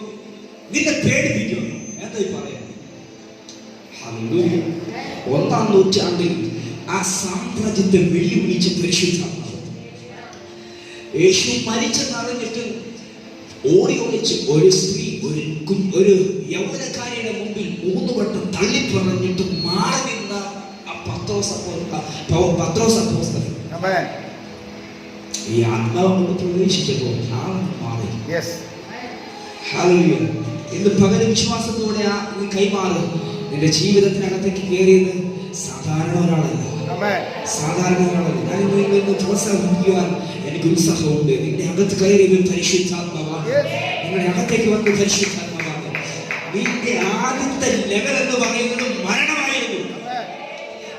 നിന്നെ പേടിപ്പിക്കുന്നു. എന്തായി പറയുന്നത്? ഹല്ലേലൂയ. 1-ാം നൂറ്റാണ്ടിൽ ആ സാമ്രാജ്യത്തെ വെല്ലുവിളിച്ച് പരിശുദ്ധാത്മാവ് യേശു മരിച്ചെന്നറിഞ്ഞിട്ട് ഓടി ഒളിച്ച് ഒരു സ്ത്രീ ഒരു യൗവനക്കാരിയുടെ മുമ്പിൽ 3 വട്ടം തള്ളിപ്പറഞ്ഞിട്ട് മാറി നിന്ന ആ പത്രോസ് അപ്പോസ്തലൻ Amen. ഈ ആത്മാവ് കൊണ്ട് പ്രവേശിച്ചപ്പോൾ ആളെ മാറി. Yes. ഹല്ലേലൂയ. ഇന്ന് പകൽ വിശ്വാസത്തോടെ നീ കൈമാറും. നിന്റെ ജീവിതത്തിനകത്തേക്ക് കയറിയത് സാധാരണ ഒരാളല്ല. Amen. സാധാരണ ഒരാളല്ല. ഞാൻ ഇന്ന് പ്രോത്സാഹിപ്പിക്കുവാൻ എനിക്ക് ഉത്സാഹമുണ്ട്. നിന്റെ അകത്ത് കയറിയത് പരിശുദ്ധാത്മാവാണ്. Yes. നിങ്ങളുടെ അകത്തേക്ക് വന്ന് പരിശുദ്ധാത്മാവാണ്. നിന്റെ ആദ്യത്തെ ലെവൽ എന്ന് പറയുന്നത് മരണമായിരുന്നു. Amen.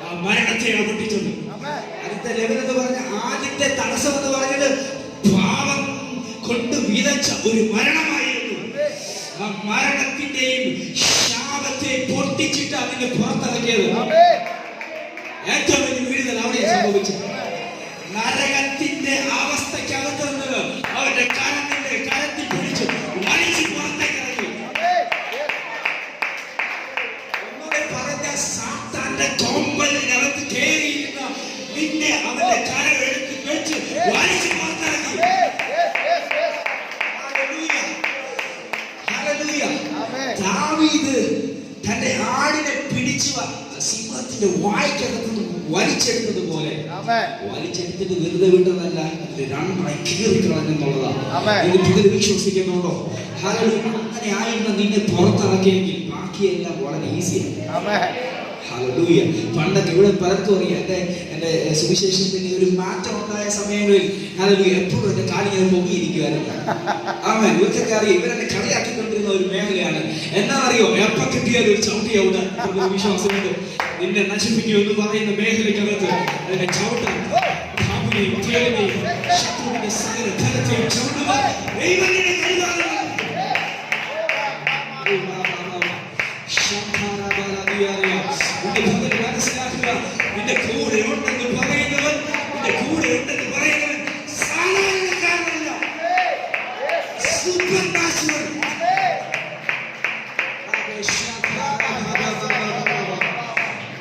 ആ മരണത്തെ പൊട്ടിച്ചത്. Amen. അടുത്ത ലെവൽ എന്ന് പറഞ്ഞ ആദ്യത്തെ തടസ്സം എന്ന് പറഞ്ഞത് പാപം കൊണ്ട് വിതച്ച ഒരു മരണമായിരുന്നു. ആ മരണത്തിന്റെയും ശാപത്തെ പൊട്ടിച്ചിട്ട് അതിനെ പുറത്തിറക്കിയത്. Amen. ഏറ്റവും വലിയ വിടുതൽ അവിടെ സംഭവിച്ചത്. നരകത്തിന്റെ അവസ്ഥക്കകത്ത് നിന്നത് അവന്റെ കരത്തിൽ പിടിച്ച് വലിച്ചു പുറത്തേക്ക് ഇറങ്ങി. ദാവീദ് തന്റെ ആടിനെ പിടിച്ചു സിംഹത്തിന്റെ വായ്ക്കകത്ത് വലിച്ചെടുത്തത് പോലെ വലിച്ചെടുത്തിട്ട് വെറുതെ വിട്ടതല്ല, രണ്ടായി കീറിക്കളഞ്ഞെന്നുള്ളതാണ്. ഇത് ഇതിൽ വിശ്വസിക്കുന്നുണ്ടോ? അങ്ങനെ ആയിരുന്ന നിന്നെ പുറത്തിറക്കിയെങ്കിൽ ബാക്കിയെല്ലാം വളരെ ഈസിയാണ്. ഹല്ലേലൂയ. പണ്ടൊക്കെ ഇവിടെ പലർക്കും അറിയാം, എന്റെ സുവിശേഷത്തിന് ഒരു മാറ്റം ഉണ്ടായ സമയങ്ങളിൽ ഹല്ലേലൂയ എപ്പോഴും എന്റെ കാലി ഞാൻ പൊങ്ങിയിരിക്കുവായിരുന്നു. ആമേൻ. ഇവർക്കൊക്കെ അറിയാം, ഇവരെന്നെ കളിയാക്കിക്കൊണ്ടിരുന്ന ഒരു മേഖലയാണ്. എന്നാ അറിയോ, എപ്പ കിട്ടിയാലും ഒരു ചവിട്ടി അവിടെ വിശ്വാസമുണ്ട്. നിന്നെ നശിപ്പിക്കുമെന്ന് പറയുന്ന മേഖലയ്ക്കകത്ത് അതിനെ ചവിട്ടാൻ ഭാവിയെയും കേളിനെയും ശത്രുവിന്റെ സകല ഫലത്തെയും ചവിട്ടുക ദൈവത്തിന്റെ കൈവാണ്. മനസ്സിലാക്കുക, നിന്റെ കൂടെ ഉണ്ടെന്ന് പറയുന്നവൻ സാധാരണക്കാരനല്ല, സൂപ്പർ നാച്ചുറൽ.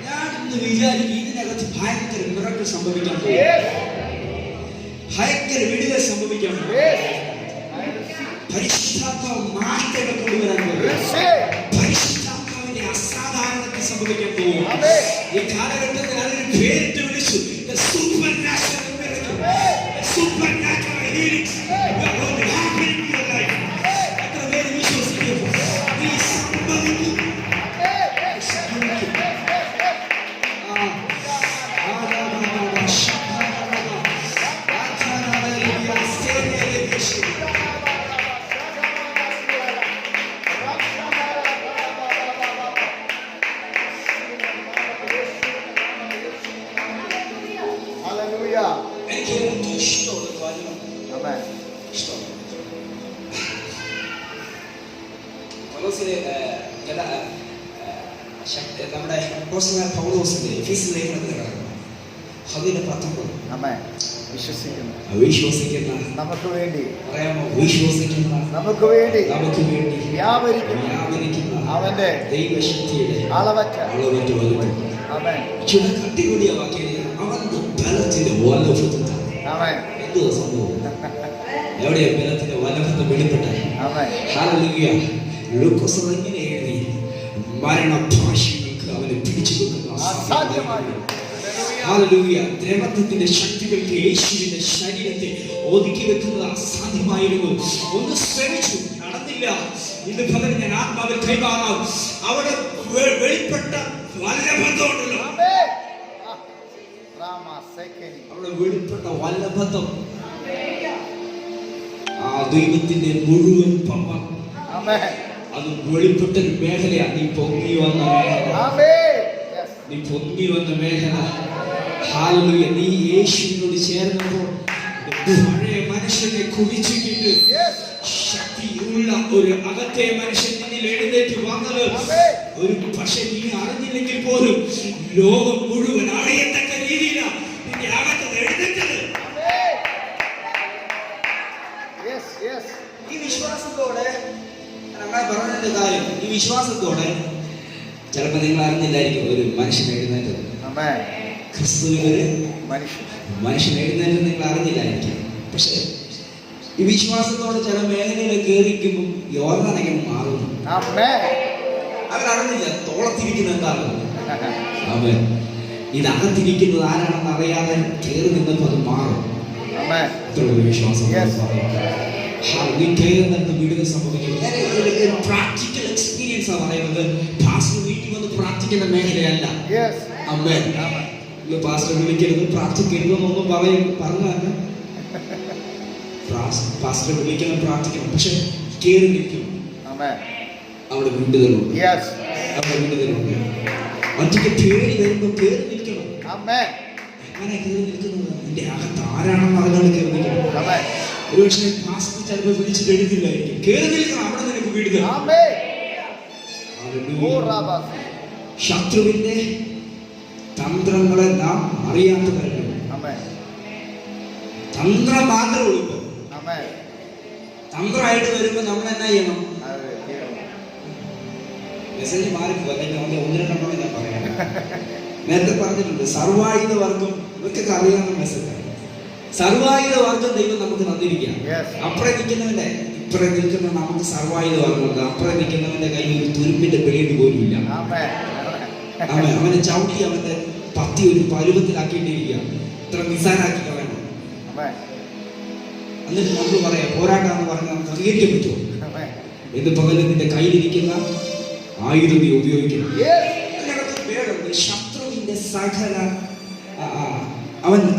ഞാൻ ഇന്ന് വിചാരിക്കും ഇതിനകത്ത് ഭയങ്കര മിറക്കിൾ സംഭവിക്കാൻ പോകും, ഭയങ്കര വിടുതൽ സംഭവിക്കാൻ പോകും, പരിശുദ്ധാത്മാവ് മാറ്റങ്ങൾ കൊണ്ടുവരാൻ പോകും, പരിശുദ്ധാത്മാവിന്റെ അസാധാരണത്തിൽ സംഭവിക്കാൻ പോകും. ഈ കാലഘട്ടത്തിൽ അതിന് പേരിട്ട് വിളിച്ചു super natural miracle, super natural healing. എത്ര പേര് വിശ്വസിക്കും ഈ സംഭവിക്കും? എനിക്ക് ഏറ്റവും ഇഷ്ടമുള്ള കാര്യമാണ് നമ്മുടെ പൗലോസിന്റെ എഫേസ്യ ലേഖനത്തിൽ കിടക്കുന്നു. അതിന്റെ 19 വിശ്വസിക്കുന്ന നമുക്ക് വേണ്ടി പറയാമോ, വിശ്വസിക്കുന്ന നമുക്ക് വേണ്ടി വ്യാപരിക്കുന്ന അവന്റെ ദൈവശക്തിയുടെ അളവറ്റ വലുപ്പം. ചില കട്ടികൂടിയ വാക്യം അവന്റെ ബലത്തിന്റെ വല്ലഭത്വം. എന്തുവാ സംഭവം? എവിടെയാ ബലത്തിന്റെ വല്ലഭത്വം വെളിപ്പെട്ടായി? ഹല്ലേലൂയ. ലൂക്കോസ് ഇങ്ങനെ എഴുതി, മരണഭാഷകൾക്ക് അവനെ പിടിച്ചു വെക്കുന്ന അസാധ്യമായി. ഹല്ലേലൂയ. ദ്രവത്വത്തിന്റെ ശക്തികൾക്ക് യേശുവിന്റെ ശരീരത്തെ ഒതുക്കി വെക്കുന്നത് അസാധ്യമായിരുന്നു. ഒന്ന് ശ്രമിച്ചു, നടന്നില്ല. ഇന്ന് പകരം ഞാൻ ആത്മാവിൽ കൈമാറാം. അവിടെ വെളിപ്പെട്ട വല്ലഭത്വമുണ്ടല്ലോ, അവിടെ വെളിപ്പെട്ട വല്ലഭത്വം, ആ ദൈവത്തിന്റെ മുഴുവൻ പവർ അത് വെളിപ്പെട്ട മേഖലയാണ്. നീ പൊങ്ങി വന്ന മേഖല. ഹല്ലേലൂയ. നീ യേശുവിനോട് ചേർന്നപ്പോൾ പഴയ മനുഷ്യനെ കുഴിച്ചിട്ട് ശക്തിയുള്ള ഒരു അകത്തെ മനുഷ്യൻ നിന്നിൽ എഴുന്നേറ്റ് വന്നത് ഒരു പക്ഷെ നീ അറിഞ്ഞില്ലെങ്കിൽ പോലും ലോകം മുഴുവൻ അറിയത്തക്ക രീതിയിലാണ് നിന്റെ അകത്ത് എഴുന്നേറ്റത്. ഈ വിശ്വാസത്തോടെ അങ്ങനെ പറഞ്ഞതിന്റെ കാര്യം, ഈ വിശ്വാസത്തോടെ ചിലപ്പോൾ നിങ്ങൾ അറിഞ്ഞില്ലായിരിക്കും ഒരു മനുഷ്യൻ എഴുന്നേറ്റത്. ക്രിസ്തുവിനൊരു മനുഷ്യൻ എഴുന്നേറ്റത് നിങ്ങൾ അറിഞ്ഞില്ലായിരിക്കും. പക്ഷെ ഈ വിശ്വാസത്തോടെ ചില മേഖലയിൽ കയറിക്കുമ്പോൾ യോർദാനൊക്കെ മാറുന്നു. അവരറിഞ്ഞില്ല തോളത്തിരിക്കുന്ന എന്താണെന്ന്. അവൻ ഇതകത്തിരിക്കുന്നത് ആരാണെന്ന് അറിയാതെ കയറി നിന്നപ്പോൾ അത് മാറും. അത്രയൊരു വിശ്വാസം വീടുകൾ സംഭവിക്കും. പ്രാക്ടിക്കൽ എക്സ്പീരിയൻസ് ആണ് പറയുന്നത്. പാസ്റ്റർ വീട്ടിൽ വന്ന് പ്രാർത്ഥിക്കുന്ന മേഖലയല്ല. അമ്മേ പാസ്റ്റർ വിളിക്കരുത്, പ്രാർത്ഥിക്കരുതെന്നൊന്നും പറഞ്ഞാൽ പാസ്റ്റർ വിളിക്കണം, പ്രാർത്ഥിക്കണം. പക്ഷെ കയറി നിൽക്കും, അവിടെ വിടുതലുണ്ട്, അവിടെ വിടുതലുണ്ട്. ഒറ്റയ്ക്ക് പേടി വരുമ്പോൾ കയറി നിൽക്കണം. അങ്ങനെ കയറി നിൽക്കുന്നത് നിന്റെ അകത്ത് ആരാണെന്ന് അറിഞ്ഞാൽ കയറി നിൽക്കണം. ഒരു പക്ഷേ പാസ്റ്റർ ചിലപ്പോൾ വിളിച്ചിട്ട് എഴുതില്ലായിരിക്കും. കയറി നിൽക്കണം, അവിടെ നിനക്ക് വിടുക. ശത്രുവിന്റെ തന്ത്രങ്ങളെ നാം അറിയാത്തവരല്ലോ. തന്ത്രം മാത്രമേ ഉള്ളൂ. തന്ത്രമായിട്ട് വരുമ്പോ നമ്മൾ എന്നാ ചെയ്യണം? മെസ്സേജ് മാറിപ്പോ അല്ലെങ്കിൽ ഒന്ന് രണ്ടെണ്ണം ഞാൻ പറയാം. നേരത്തെ പറഞ്ഞിട്ടുണ്ട്, സർവായുധ വർഗം ഇവർക്കൊക്കെ അറിയാവുന്ന മെസ്സേജ്. സർവായുധ വർഗം ദൈവം നമുക്ക് തന്നിരിക്കുക. അപ്പുറം നിൽക്കുന്നവന്റെ ഇപ്പുറം നിൽക്കുന്ന നമുക്ക് സർവൈവ് ആകുന്നുണ്ട്, അപ്പുറം നിൽക്കുന്നവന്റെ കയ്യിൽ ഒരു തുരുമ്പിന്റെ പേടി പോലും ഇല്ല. അവനെ ചവിട്ടി അവന്റെ പത്തി ഒരു പരുവത്തിലാക്കിയിട്ടിരിക്കുക, ഇത്ര നിസ്സാരാക്കി കളയണം. എന്നിട്ട് നമ്മൾ പറയാം പോരാട്ടാന്ന് പറഞ്ഞാൽ നമുക്ക് അംഗീകരിക്കാൻ പറ്റുമോ? എന്ന് പകല് നിന്റെ കയ്യിലിരിക്കുന്ന ആയുധം നീ ഉപയോഗിക്കണം. ശത്രുവിന്റെ സകല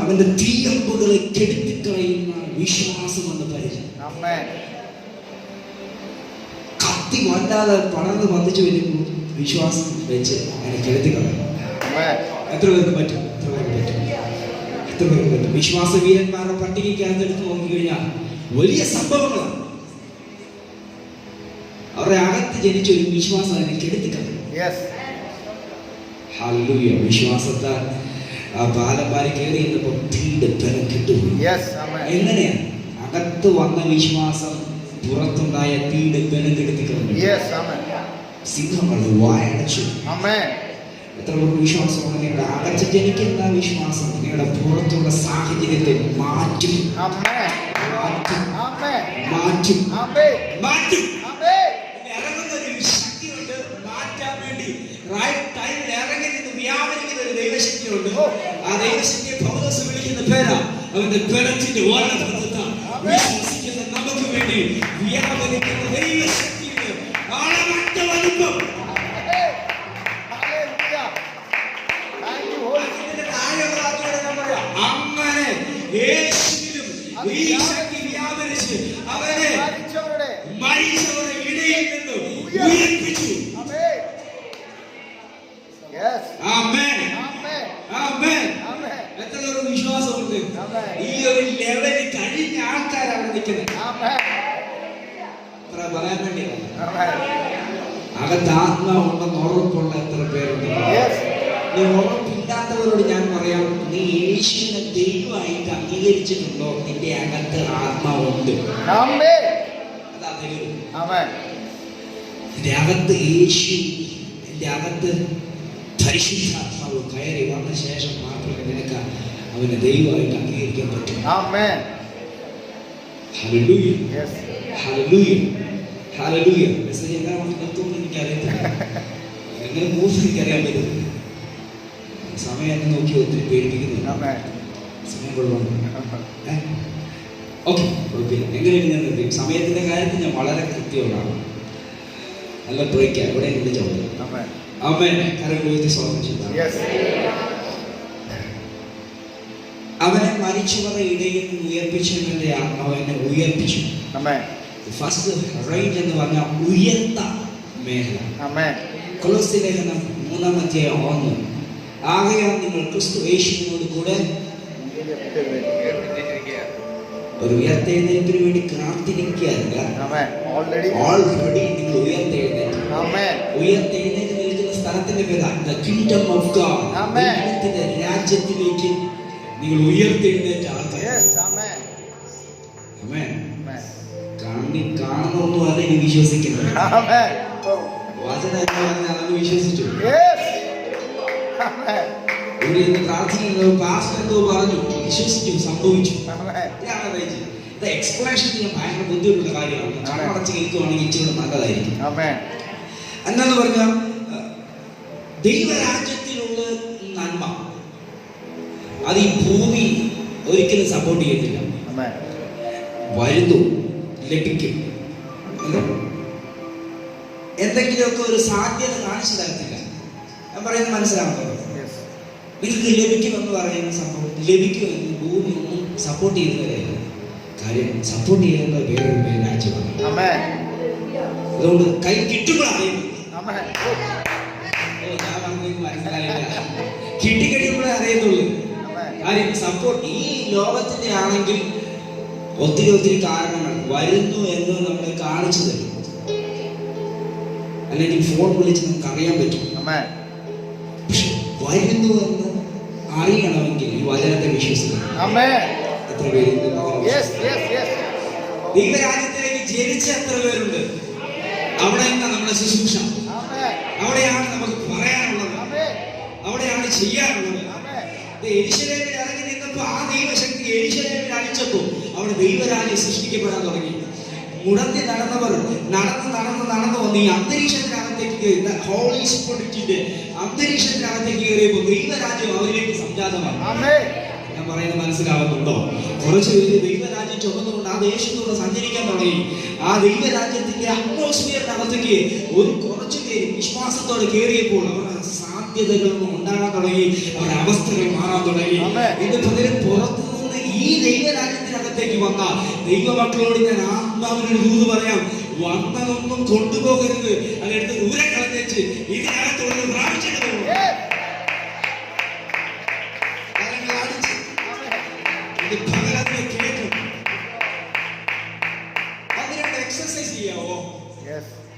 അവന്റെ തീയമ്പുകളെ കെടുത്തിക്കളയുന്ന വിശ്വാസം എന്ന് പരിചയം. കത്തി വല്ലാതെ പടർന്ന് വന്നിച്ചു വരുമ്പോൾ വിശ്വാസം വെച്ച് അതിനെ കെടുത്തിക്കളയണം. എത്ര പേർക്ക് പറ്റും? എത്ര പേർക്ക് പറ്റും? വിശ്വാസ വീരന്മാരുടെ പട്ടികയ്ക്കകത്ത് എടുത്ത് നോക്കിക്കഴിഞ്ഞാൽ വലിയ സംഭവങ്ങളാണ്. അവരുടെ അകത്ത് ജനിച്ച ഒരു വിശ്വാസം അതിനെ കെടുത്തിക്കളയും. ഹല്ലേലൂയ. വിശ്വാസത്താൽ ആ ബാലന്മാര് കയറി എന്നപ്പോ തീയുടെ ബലം കിട്ടുപോയി. എങ്ങനെയാണ് അകത്ത് വന്ന വിശ്വാസം പുറത്തുണ്ടായ തീയുടെ ബലം കെടുത്തിക്കളഞ്ഞു? സിംഹങ്ങളുടെ വായടച്ചു. എത്ര പേർക്ക് വിശ്വാസമാണ്? നിങ്ങളുടെ അകത്ത് ജനിക്കുന്ന വിശ്വാസം നിങ്ങളുടെ പുറത്തുള്ള സാഹചര്യത്തെ മാറ്റും. ഇറങ്ങുന്ന ഒരു ശക്തിയുണ്ട് മാറ്റാൻ വേണ്ടി. റൈറ്റ് ടൈമിൽ ഇറങ്ങി നിന്ന് വ്യാപരിക്കുന്ന ഒരു ദൈവശക്തിയുണ്ട്. ആ ദൈവശക്തിയെ പൗലോസ് വിളിക്കുന്ന പേരാ അവന്റെ ബലത്തിന്റെ ഓർമ്മ. വിശ്വസിക്കുന്ന നമുക്ക് വേണ്ടി വ്യാപരിക്കുന്ന ദൈവശക്തിയുടെ ആളമറ്റ വലിപ്പം. അങ്ങനെ യേശുവിലും ഈ ശക്തി വ്യാപരിച്ച് അവനെ മരിച്ചവരുടെ ഇടയിൽ നിന്ന് ഉയർപ്പിച്ചു. ആമേൻ. ആമേൻ. എത്രയൊരു വിശ്വാസമുണ്ട്. ഈ ഒരു ലെവലിൽ കഴിഞ്ഞ ആൾക്കാർ അവിടെ നിൽക്കുന്നത് പറയാൻ വേണ്ടിയാണ്. അകത്ത് ആത്മാവുണ്ടെന്ന് ഉറപ്പുള്ള എത്ര പേരുണ്ട്? നീ ഉറപ്പില്ലാത്തവരോട് ഞാൻ പറയാം, നീ യേശുവിനെ ദൈവമായിട്ട് അംഗീകരിച്ചിട്ടുണ്ടോ? നിന്റെ അകത്ത് ആത്മാവുണ്ട്. അതാ ദൈവം. നിന്റെ അകത്ത് യേശു, നിന്റെ അകത്ത് പരിശുദ്ധാത്മാവ് കയറി വന്ന ശേഷം മാത്രമേ നിനക്ക് അവനെ ദൈവമായിട്ട് അംഗീകരിക്കാൻ പറ്റും. ഹല്ലേലൂയ. ഹല്ലേലൂയ. ഹല്ലേലൂയ. മെസ്സേജ് എങ്ങനെ നിർത്തുമെന്ന് എനിക്കറിയത്തില്ല, എങ്ങനെ മൂന്ന് എനിക്കറിയാൻ പറ്റും. സമയം എന്നെ നോക്കി ഒത്തിരി പേടിപ്പിക്കുന്നുണ്ട്. സമയം കൊള്ളുന്നുണ്ട്. ഓക്കെ, കുഴപ്പമില്ല. എങ്ങനെയാണ് ഞാൻ നിർത്തി? സമയത്തിന്റെ കാര്യത്തിൽ ഞാൻ വളരെ കൃത്യമുള്ളതാണ്. നല്ല ബ്രേക്ക് എവിടെ വിളിച്ചോളൂ. അവനെ മരിച്ചവരുടെ ഇടയിൽ നിന്ന് ഉയർപ്പിച്ചവന്റെ അവനെ ഉയർപ്പിച്ചു. ഫസ്റ്റ് റേഞ്ച് എന്ന് പറഞ്ഞാൽ ഉയർത്ത മേഖല. കൊലോസ്യ ലേഖനം 3:1 ആകയാൽ നിങ്ങൾ ക്രിസ്തു യേശുവിനോട് കൂടെ ഒരു ഉയർത്തെഴുന്നേൽപ്പിന് വേണ്ടി കാത്തിരിക്കുകയല്ല, ഓൾറെഡി നിങ്ങൾ ഉയർത്തെഴുന്നേറ്റ്. ഉയർത്തെഴുന്നേറ്റ് നിൽക്കുന്ന സ്ഥലത്തിന്റെ പേരാ ദ കിങ്ഡം ഓഫ് ഗോഡ്. ദൈവത്തിന്റെ രാജ്യത്തിലേക്ക് നിങ്ങൾ ഉയർത്തെഴുന്നേറ്റ ആൾക്കാർ. കാണുന്നൊന്നും അല്ല ഇനി വിശ്വസിക്കുന്നത്. വചനം എന്ന് പറഞ്ഞാൽ അത് വിശ്വസിച്ചു. ഇവിടെ ഇന്ന് പ്രാർത്ഥിക്കുന്നത് പാസ്റ്റർ എന്തോ പറഞ്ഞു, വിശ്വസിച്ചു, സംഭവിച്ചു. ഇത് എക്സ്പ്ലനേഷൻ ചെയ്യാൻ ഭയങ്കര ബുദ്ധിമുട്ടുള്ള കാര്യമാണ്. കണ്ണടച്ച് കേൾക്കുവാണെങ്കിൽ ഇച്ചിരി നല്ലതായിരിക്കും. എന്താന്ന് പറഞ്ഞാൽ ദൈവരാജ്യത്തിലുള്ള നന്മ അത് ഈ ഭൂമി ഒരിക്കലും സപ്പോർട്ട് ചെയ്യത്തില്ല. വരുന്നു, ലഭിക്കും, എന്തെങ്കിലുമൊക്കെ ഒരു സാധ്യത കാണിച്ചു തരത്തില്ല. ഞാൻ പറയുന്നത് മനസ്സിലാവുന്നത് നിങ്ങൾക്ക് ലഭിക്കുമെന്ന് പറയുന്ന സംഭവം ലഭിക്കുമെന്ന് ഭൂമി ഒന്നും സപ്പോർട്ട് ചെയ്യുന്നവരെയല്ല. കാര്യം സപ്പോർട്ട് ചെയ്യുന്ന വേറൊരു രാജ്യമാണ്. അതുകൊണ്ട് കൈ കിട്ടുമ്പോഴറിയും. ഞാൻ പറഞ്ഞത് മനസ്സിലായില്ല. കിട്ടിക്കഴിയുമ്പോഴേ അറിയത്തുള്ളൂ. കാര്യം സപ്പോർട്ട് ഈ ലോകത്തിന്റെ ആണെങ്കിൽ ഒത്തിരി കാരണങ്ങൾ വരുന്നു എന്ന് നമ്മളെ കാണിച്ചു തരും, അല്ലെങ്കിൽ ഫോൺ വിളിച്ച് നമുക്ക് അറിയാൻ പറ്റും. പക്ഷെ വരുന്നു എന്ന് അറിയണമെങ്കിൽ ഈ വചനത്തെ വിശ്വസിക്കണം. എത്ര പേര് ദൈവരാജ്യത്തിലേക്ക് ജനിച്ച എത്ര പേരുണ്ട്? അവിടെ നിന്നാണ് നമ്മുടെ ശുശ്രൂഷ, അവിടെയാണ് നമുക്ക് പറയാനുള്ളത്, അവിടെയാണ് ചെയ്യാനുള്ളത്. യെരൂശലേമിൽ ഇറങ്ങി നിന്നപ്പോൾ ആ ദൈവശക്തി യെരൂശലേമിൽ അടിച്ചപ്പോൾ അവിടെ ദൈവരാജ്യം സൃഷ്ടിക്കപ്പെടാൻ തുടങ്ങി. മുടന്തി നടന്നവർ നടന്ന് വന്ന് ഈ അന്തരീക്ഷത്തിനകത്തേക്ക് ഹോളി സ്പിരിറ്റിന്റെ അന്തരീക്ഷത്തിനകത്തേക്ക് കയറിയപ്പോൾ ദൈവരാജ്യം അവരിലേക്ക് സംജാതമായി. ആമേൻ. ഞാൻ പറയുന്നത് മനസ്സിലാവുന്നുണ്ടോ? കുറച്ച് പേര് ദൈവരാജ്യം ചുമന്നുകൊണ്ട് ആ ദേശത്തൂടെ സഞ്ചരിക്കാൻ തുടങ്ങി. ആ ദൈവരാജ്യത്തിന്റെ അറ്റ്മോസ്ഫിയറിനകത്തേക്ക് ഒരു കുറച്ചു പേര് വിശ്വാസത്തോടെ കയറിയപ്പോൾ അവരുടെ സാധ്യതകളൊന്നും ഉണ്ടാകാൻ തുടങ്ങി, അവരുടെ അവസ്ഥകൾ മാറാൻ തുടങ്ങി. ഇത് പകരം പുറത്തു നിന്ന് ഈ ദൈവരാജ്യത്തിനകത്തേക്ക് വന്ന ദൈവമക്കളോട് ഞാൻ ആത്മാവിനൊരു ദൂത് പറയാം. വന്നതൊന്നും കൊണ്ടുപോകരുത്, അതെടുത്ത് ദൂരെ കളഞ്ഞേച്ച് ഇതിനകത്തോട് പ്രാപിച്ചിട്ട് പോകും. എക്സർസൈസ് ചെയ്യാവോ?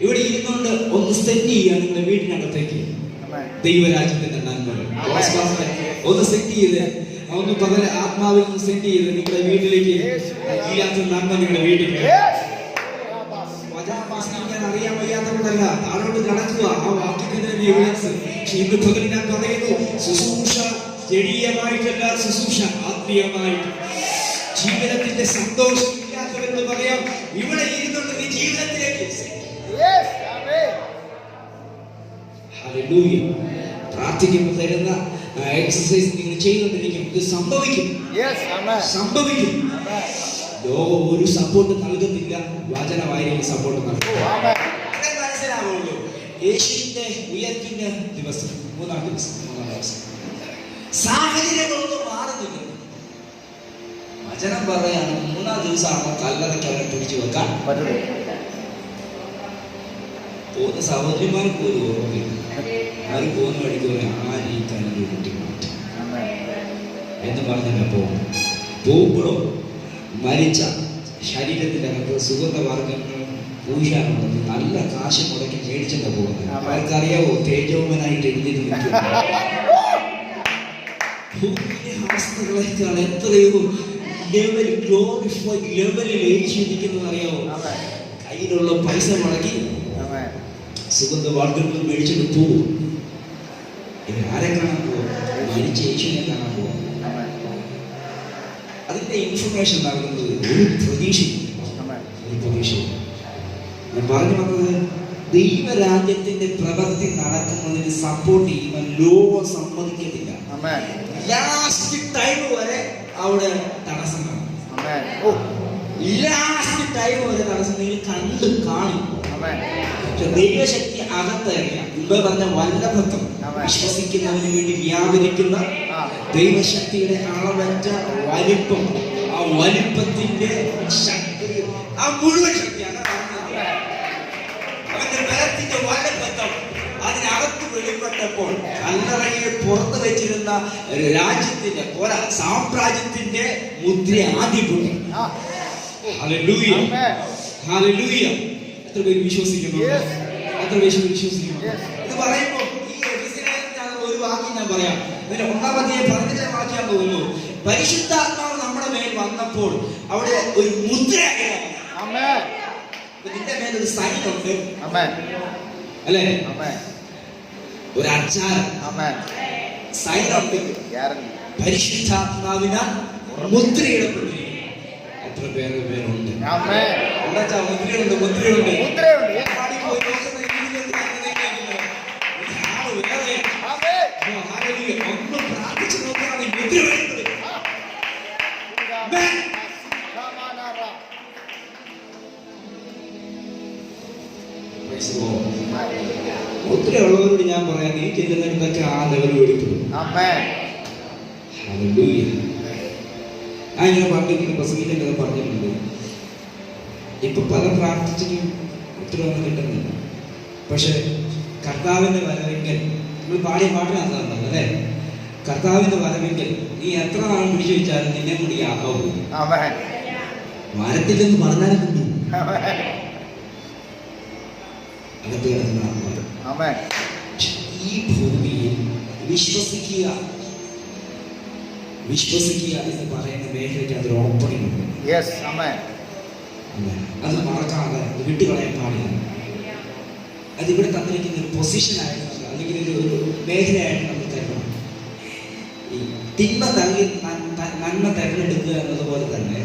ഇവിടെ ഇരുന്നുകൊണ്ട് ഒന്ന് സെറ്റ് ചെയ്യുക നിങ്ങളുടെ വീടിനകത്തേക്ക് ദൈവരാജ്യത്തിന്റെ നന്മകൾ ഒന്ന് സെറ്റ് ചെയ്ത് ഒന്ന് പകല ആത്മാവിൽ ഒന്ന് സെറ്റ് ചെയ്ത് നിങ്ങളുടെ വീട്ടിലേക്ക് ഇല്ലാത്ത നന്മ നിങ്ങളുടെ വീട്ടിൽ അറിയാൻ വയ്യാത്തതുകൊണ്ടല്ല, താഴോട്ട് കടക്കുക. ആ വാക്യത്തിന്റെ എവിഡൻസ് ഇന്ന് പകൽ ഞാൻ പറയുന്നു, ശുശ്രൂഷ ജഡീയമായിട്ടല്ല, ശുശ്രൂഷ ആത്മീയമായിട്ട്. ജീവിതത്തിന്റെ സന്തോഷം ഇല്ലാത്തവരെന്ന് പറയാം, ഇവിടെ ഇരുന്നുകൊണ്ട് നീ ജീവിതത്തിലേക്ക് പ്രാർത്ഥിക്കുമ്പോൾ തരുന്ന എക്സസൈസ് നിങ്ങൾ ചെയ്തുകൊണ്ടിരിക്കും. ഇത് സംഭവിക്കും. ലോകം ഒരു സപ്പോർട്ട് നൽകുന്നില്ല, വചനമായിരിക്കും സപ്പോർട്ട് നൽകും. മനസ്സിലാവുള്ളൂ. യേശുവിന്റെ ഉയർത്തിന്റെ ദിവസം, മൂന്നാം ദിവസം സാഹചര്യങ്ങളൊന്നും മാറുന്നില്ല. വചനം പറയാണ്, മൂന്നാം ദിവസമാണോ കല്ലറയ്ക്ക് അവരെ പിടിച്ചു വെക്കാൻ പോകുന്ന സഹോദരിമാർക്ക് ഒരു ഓർമ്മയില്ല. അവർ പോകുന്ന വഴിക്ക് പറയാം, ആര് ഈ കല്ലിൽ കുട്ടി മാറ്റും എന്ന് പറഞ്ഞാൽ പോകുമ്പോഴോ മരിച്ച ശരീരത്തിന്റെ അകത്ത് സുഗന്ധവർഗ്ഗങ്ങൾ പൂശാനുള്ളത് നല്ല കാശ് മുടക്കി മേടിച്ചിട്ട് പോകുന്നത്. അവർക്കറിയാവോ തേജോമനായിട്ട് എഴുതിയിട്ട് അവസ്ഥകളെക്കാൾ എത്രയോ ലെവൽ ഗ്ലോറിഫൈഡ് ലെവലിൽ എഴുതിയിരിക്കുന്നത് അറിയാവോ? കയ്യിലുള്ള പൈസ മുടക്കി സുഗന്ധവർഗ്ഗങ്ങൾ മേടിച്ചിട്ട് പോകും. ഇത് ആരെ കാണാൻ പോകും? മരിച്ച യേശുവിനെ കാണാൻ പോകും. അതിന്റെ ഇൻഫർമേഷൻ നൽകുന്നത് ഒരു പ്രതീക്ഷയും. ഞാൻ പറഞ്ഞു വന്നത്, ദൈവരാജ്യത്തിന്റെ പ്രവൃത്തി നടക്കുന്നതിന് സപ്പോർട്ട് ചെയ്യുവാൻ ലോകം സമ്മതിക്കത്തില്ല. ലാസ്റ്റ് ടൈം വരെ അവിടെ തടസ്സം കാണും. ലാസ്റ്റ് ടൈം വരെ തടസ്സം നിങ്ങൾ കണ്ടു കാണും. ദൈവശക്തി അകത്തറിയാം. മുമ്പ് പറഞ്ഞ വല്ലഭത്വം, വിശ്വസിക്കുന്നതിന് വേണ്ടി വ്യാപരിക്കുന്ന ദൈവശക്തിയുടെ അളവറ്റ വലിപ്പം, ആ വലിപ്പത്തിന്റെ ശക്തി, ആ മുഴുവൻ ശക്തിയാണ് അവന്റെ ബലത്തിന്റെ വല്ലഭത്വം അതിനകത്ത് വെളിപ്പെട്ടപ്പോൾ കല്ലറയെ പുറത്ത് വെച്ചിരുന്ന രാജ്യത്തിന്റെ സാമ്രാജ്യത്തിന്റെ മുദ്ര ആദ്യം പൊട്ടി. Hallelujah, hallelujah. എത്ര പേര് വിശ്വസിക്കുന്നു? എത്ര പേര് വിശ്വസിക്കുന്നു? ഇത് പറയുമ്പോൾ ഈ ഒരു വാക്യം ഞാൻ പറയാം. ഇതിന്റെ 1-15 വാക്യം തോന്നുന്നു. പരിശുദ്ധാത്മാവ് നമ്മുടെ മേൽ വന്നപ്പോൾ അവിടെ ഒരു മുദ്ര, നിന്റെ മേൽ ഒരു സൈൻ ഉണ്ട് അല്ലേ? ഒരു അച്ചാരം സൈൻ ഉണ്ട്. പരിശുദ്ധാത്മാവിനാൽ മുദ്രയിടപ്പെട്ടിരിക്കുന്നു. എത്ര പേരുണ്ട്? മുദ്രയുണ്ട്, മുദ്രയുണ്ട്. ഒന്ന് പ്രാർത്ഥിച്ചു നോക്കുകയാണ് മുദ്ര. മുദ്രയുള്ളവരോട് ഞാൻ പറയാം, നീ ചെല്ലുന്നിടത്തൊക്കെ ആ ലെവൽ വെളിപ്പെടും. ഞാൻ ഇങ്ങനെ പറഞ്ഞിട്ട് പ്രസംഗിച്ചൊക്കെ പറഞ്ഞിട്ടുണ്ട്. ഇപ്പൊ പല പ്രാർത്ഥിച്ചിട്ടും ഉത്തരവൊന്നും കിട്ടുന്നില്ല. പക്ഷെ കർത്താവിന്റെ വരവെങ്കിൽ നമ്മൾ പാടിയ പാട്ടിനകത്താണ് അല്ലേ? കർത്താവിന്റെ വരവെങ്കിൽ നീ എത്ര നാൾ പിടിച്ചു വെച്ചാലും നിന്നെ കൂടി ആക്കാവൂ. മരത്തില്ലെന്ന് പറഞ്ഞാലും കിട്ടും. അകത്ത് കിടക്കുന്ന ആത്മാവ് ഈ ഭൂമിയിൽ വിശ്വസിക്കുക എന്ന് പറയുന്ന മേഖലയ്ക്ക് അതൊരു ഓപ്പണിംഗ് ഉണ്ട്. അത് മറക്കാതെ വിട്ടുകളയാൻ പാടില്ല. അതിവിടെ തന്നിരിക്കുന്ന ഒരു പൊസിഷനായിട്ട് അല്ലെങ്കിൽ ഒരു മേഖലയായിട്ട് നമ്മൾ തരണം. ഈ തിന്മ തള്ളി നന്മ തെരഞ്ഞെടുക്കുക എന്നതുപോലെ തന്നെ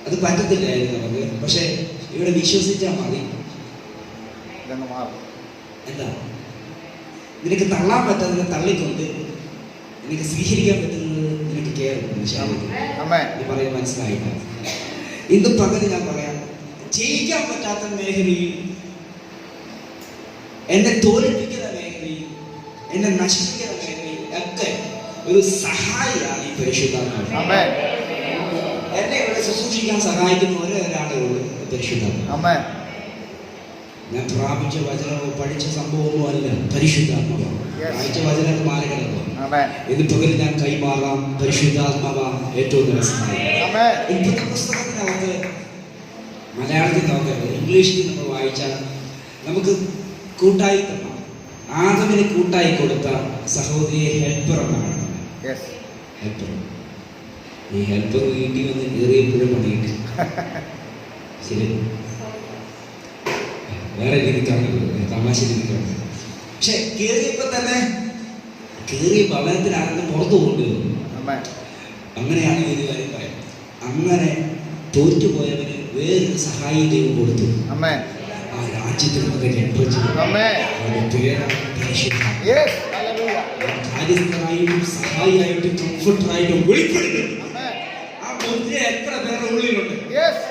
അത് പറ്റത്തില്ലായിരുന്നു നമുക്ക്. പക്ഷെ ഇവിടെ വിശ്വസിച്ചാൽ മതി. ഇതങ്ങ് മാറും. എന്താ നിനക്ക് തള്ളാൻ പറ്റാത്തതിനെ തള്ളിക്കൊണ്ട് നിനക്ക് സ്വീകരിക്കാൻ പറ്റുന്നത് നിനക്ക് കയറും. ആമേൻ. ഇത് പറയുന്നത് മനസ്സിലായില്ല. ഇന്ന് പകരം ഞാൻ പറയാം, ജയിക്കാൻ പറ്റാത്ത മേഖലയിൽ, എന്നെ തോൽപ്പിക്കുന്ന മേഖലയിൽ, എന്നെ നശിപ്പിക്കുന്ന മേഖലയിൽ ഒക്കെ ഒരു സഹായിയാണ് ഈ പരിശുദ്ധാത്മാവ്. ആമേൻ. എന്നെ ഇവിടെ ശുശ്രൂഷിക്കാൻ സഹായിക്കുന്ന ഒരേ ഒരാളേ ഉള്ളൂ, പരിശുദ്ധാത്മാവ്. ആമേൻ. ഞാൻ പ്രാപിച്ച വചനമോ പഠിച്ച സംഭവമോ അല്ല, പരിശുദ്ധാത്മാവാണ്. വായിച്ച വചനം മാലകളോ ആമേൻ. ഇത് പകരം ഞാൻ കൈമാറാം. പരിശുദ്ധാത്മാവാണ് ഏറ്റവും നല്ല സഹായം. ആമേൻ. ഇപ്പോഴത്തെ പുസ്തകത്തിനകത്ത് മലയാളത്തിൽ നോക്കരുത്, ഇംഗ്ലീഷിൽ നമ്മൾ വായിച്ചാൽ നമുക്ക് കൂട്ടായി തന്ന ആദമിന് കൂട്ടായി കൊടുത്ത സഹോദരിയെ ഹെൽപ്പർ എന്നാണ്. യെസ്. ഹെൽപ്പർ. ഈ ഹെൽപ്പർ വീട്ടിൽ വന്ന് കയറിയപ്പോഴും പണിയിട്ട് ശരി വേറെ രീതിക്കാണ്, തമാശ രീതിക്കാണ്. പക്ഷെ കയറിയപ്പോ തന്നെ കയറിയ ഭവനത്തിനാണെന്ന് പുറത്തു കൊണ്ടുവന്നു. ആമേൻ. അങ്ങനെയാണ് ഇത് കാര്യം പറയാം. അങ്ങനെ തോറ്റുപോയവന് വേറൊരു സഹായി ദൈവം കൊടുത്തു. ആമേൻ. ആ രാജ്യത്തിൽ ആമേൻ. യെസ്. ഹല്ലേലൂയ. കാര്യസ്ഥനായിട്ടും സഹായിയായിട്ടും കംഫർട്ടറായിട്ടും വെളിപ്പെടുത്തും. ആമേൻ. ആ മുദ്ര എത്ര പേരുടെ ഉള്ളിലുണ്ട്. യെസ്.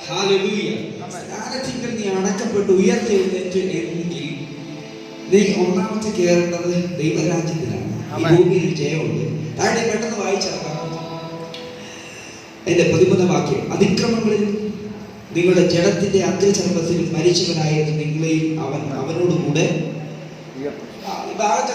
ഹല്ലേലൂയ. ആമേൻ. സ്നാനത്തിങ്കൽ നീ അടക്കപ്പെട്ട് ഉയർത്തെഴുന്നേറ്റ് എങ്കിൽ നീ ഒന്നാമത്തെ കയറേണ്ടത് ദൈവരാജ്യത്തിലാണ്. ഈ ആമേൻ. ഭൂമിയിൽ ജയമുണ്ട്. താഴെ പെട്ടെന്ന് വായിച്ചേക്കാം. എന്റെ 13 വാക്യം, അതിക്രമങ്ങളിൽ നിങ്ങളുടെ ജഡത്തിന്റെ അഗ്രചർമ്മത്തിൽ മരിച്ചവനായിരുന്നു നിങ്ങളെയും അവൻ അവനോടുകൂടെ ഉയർത്തും. ഈ ഭാഗത്ത്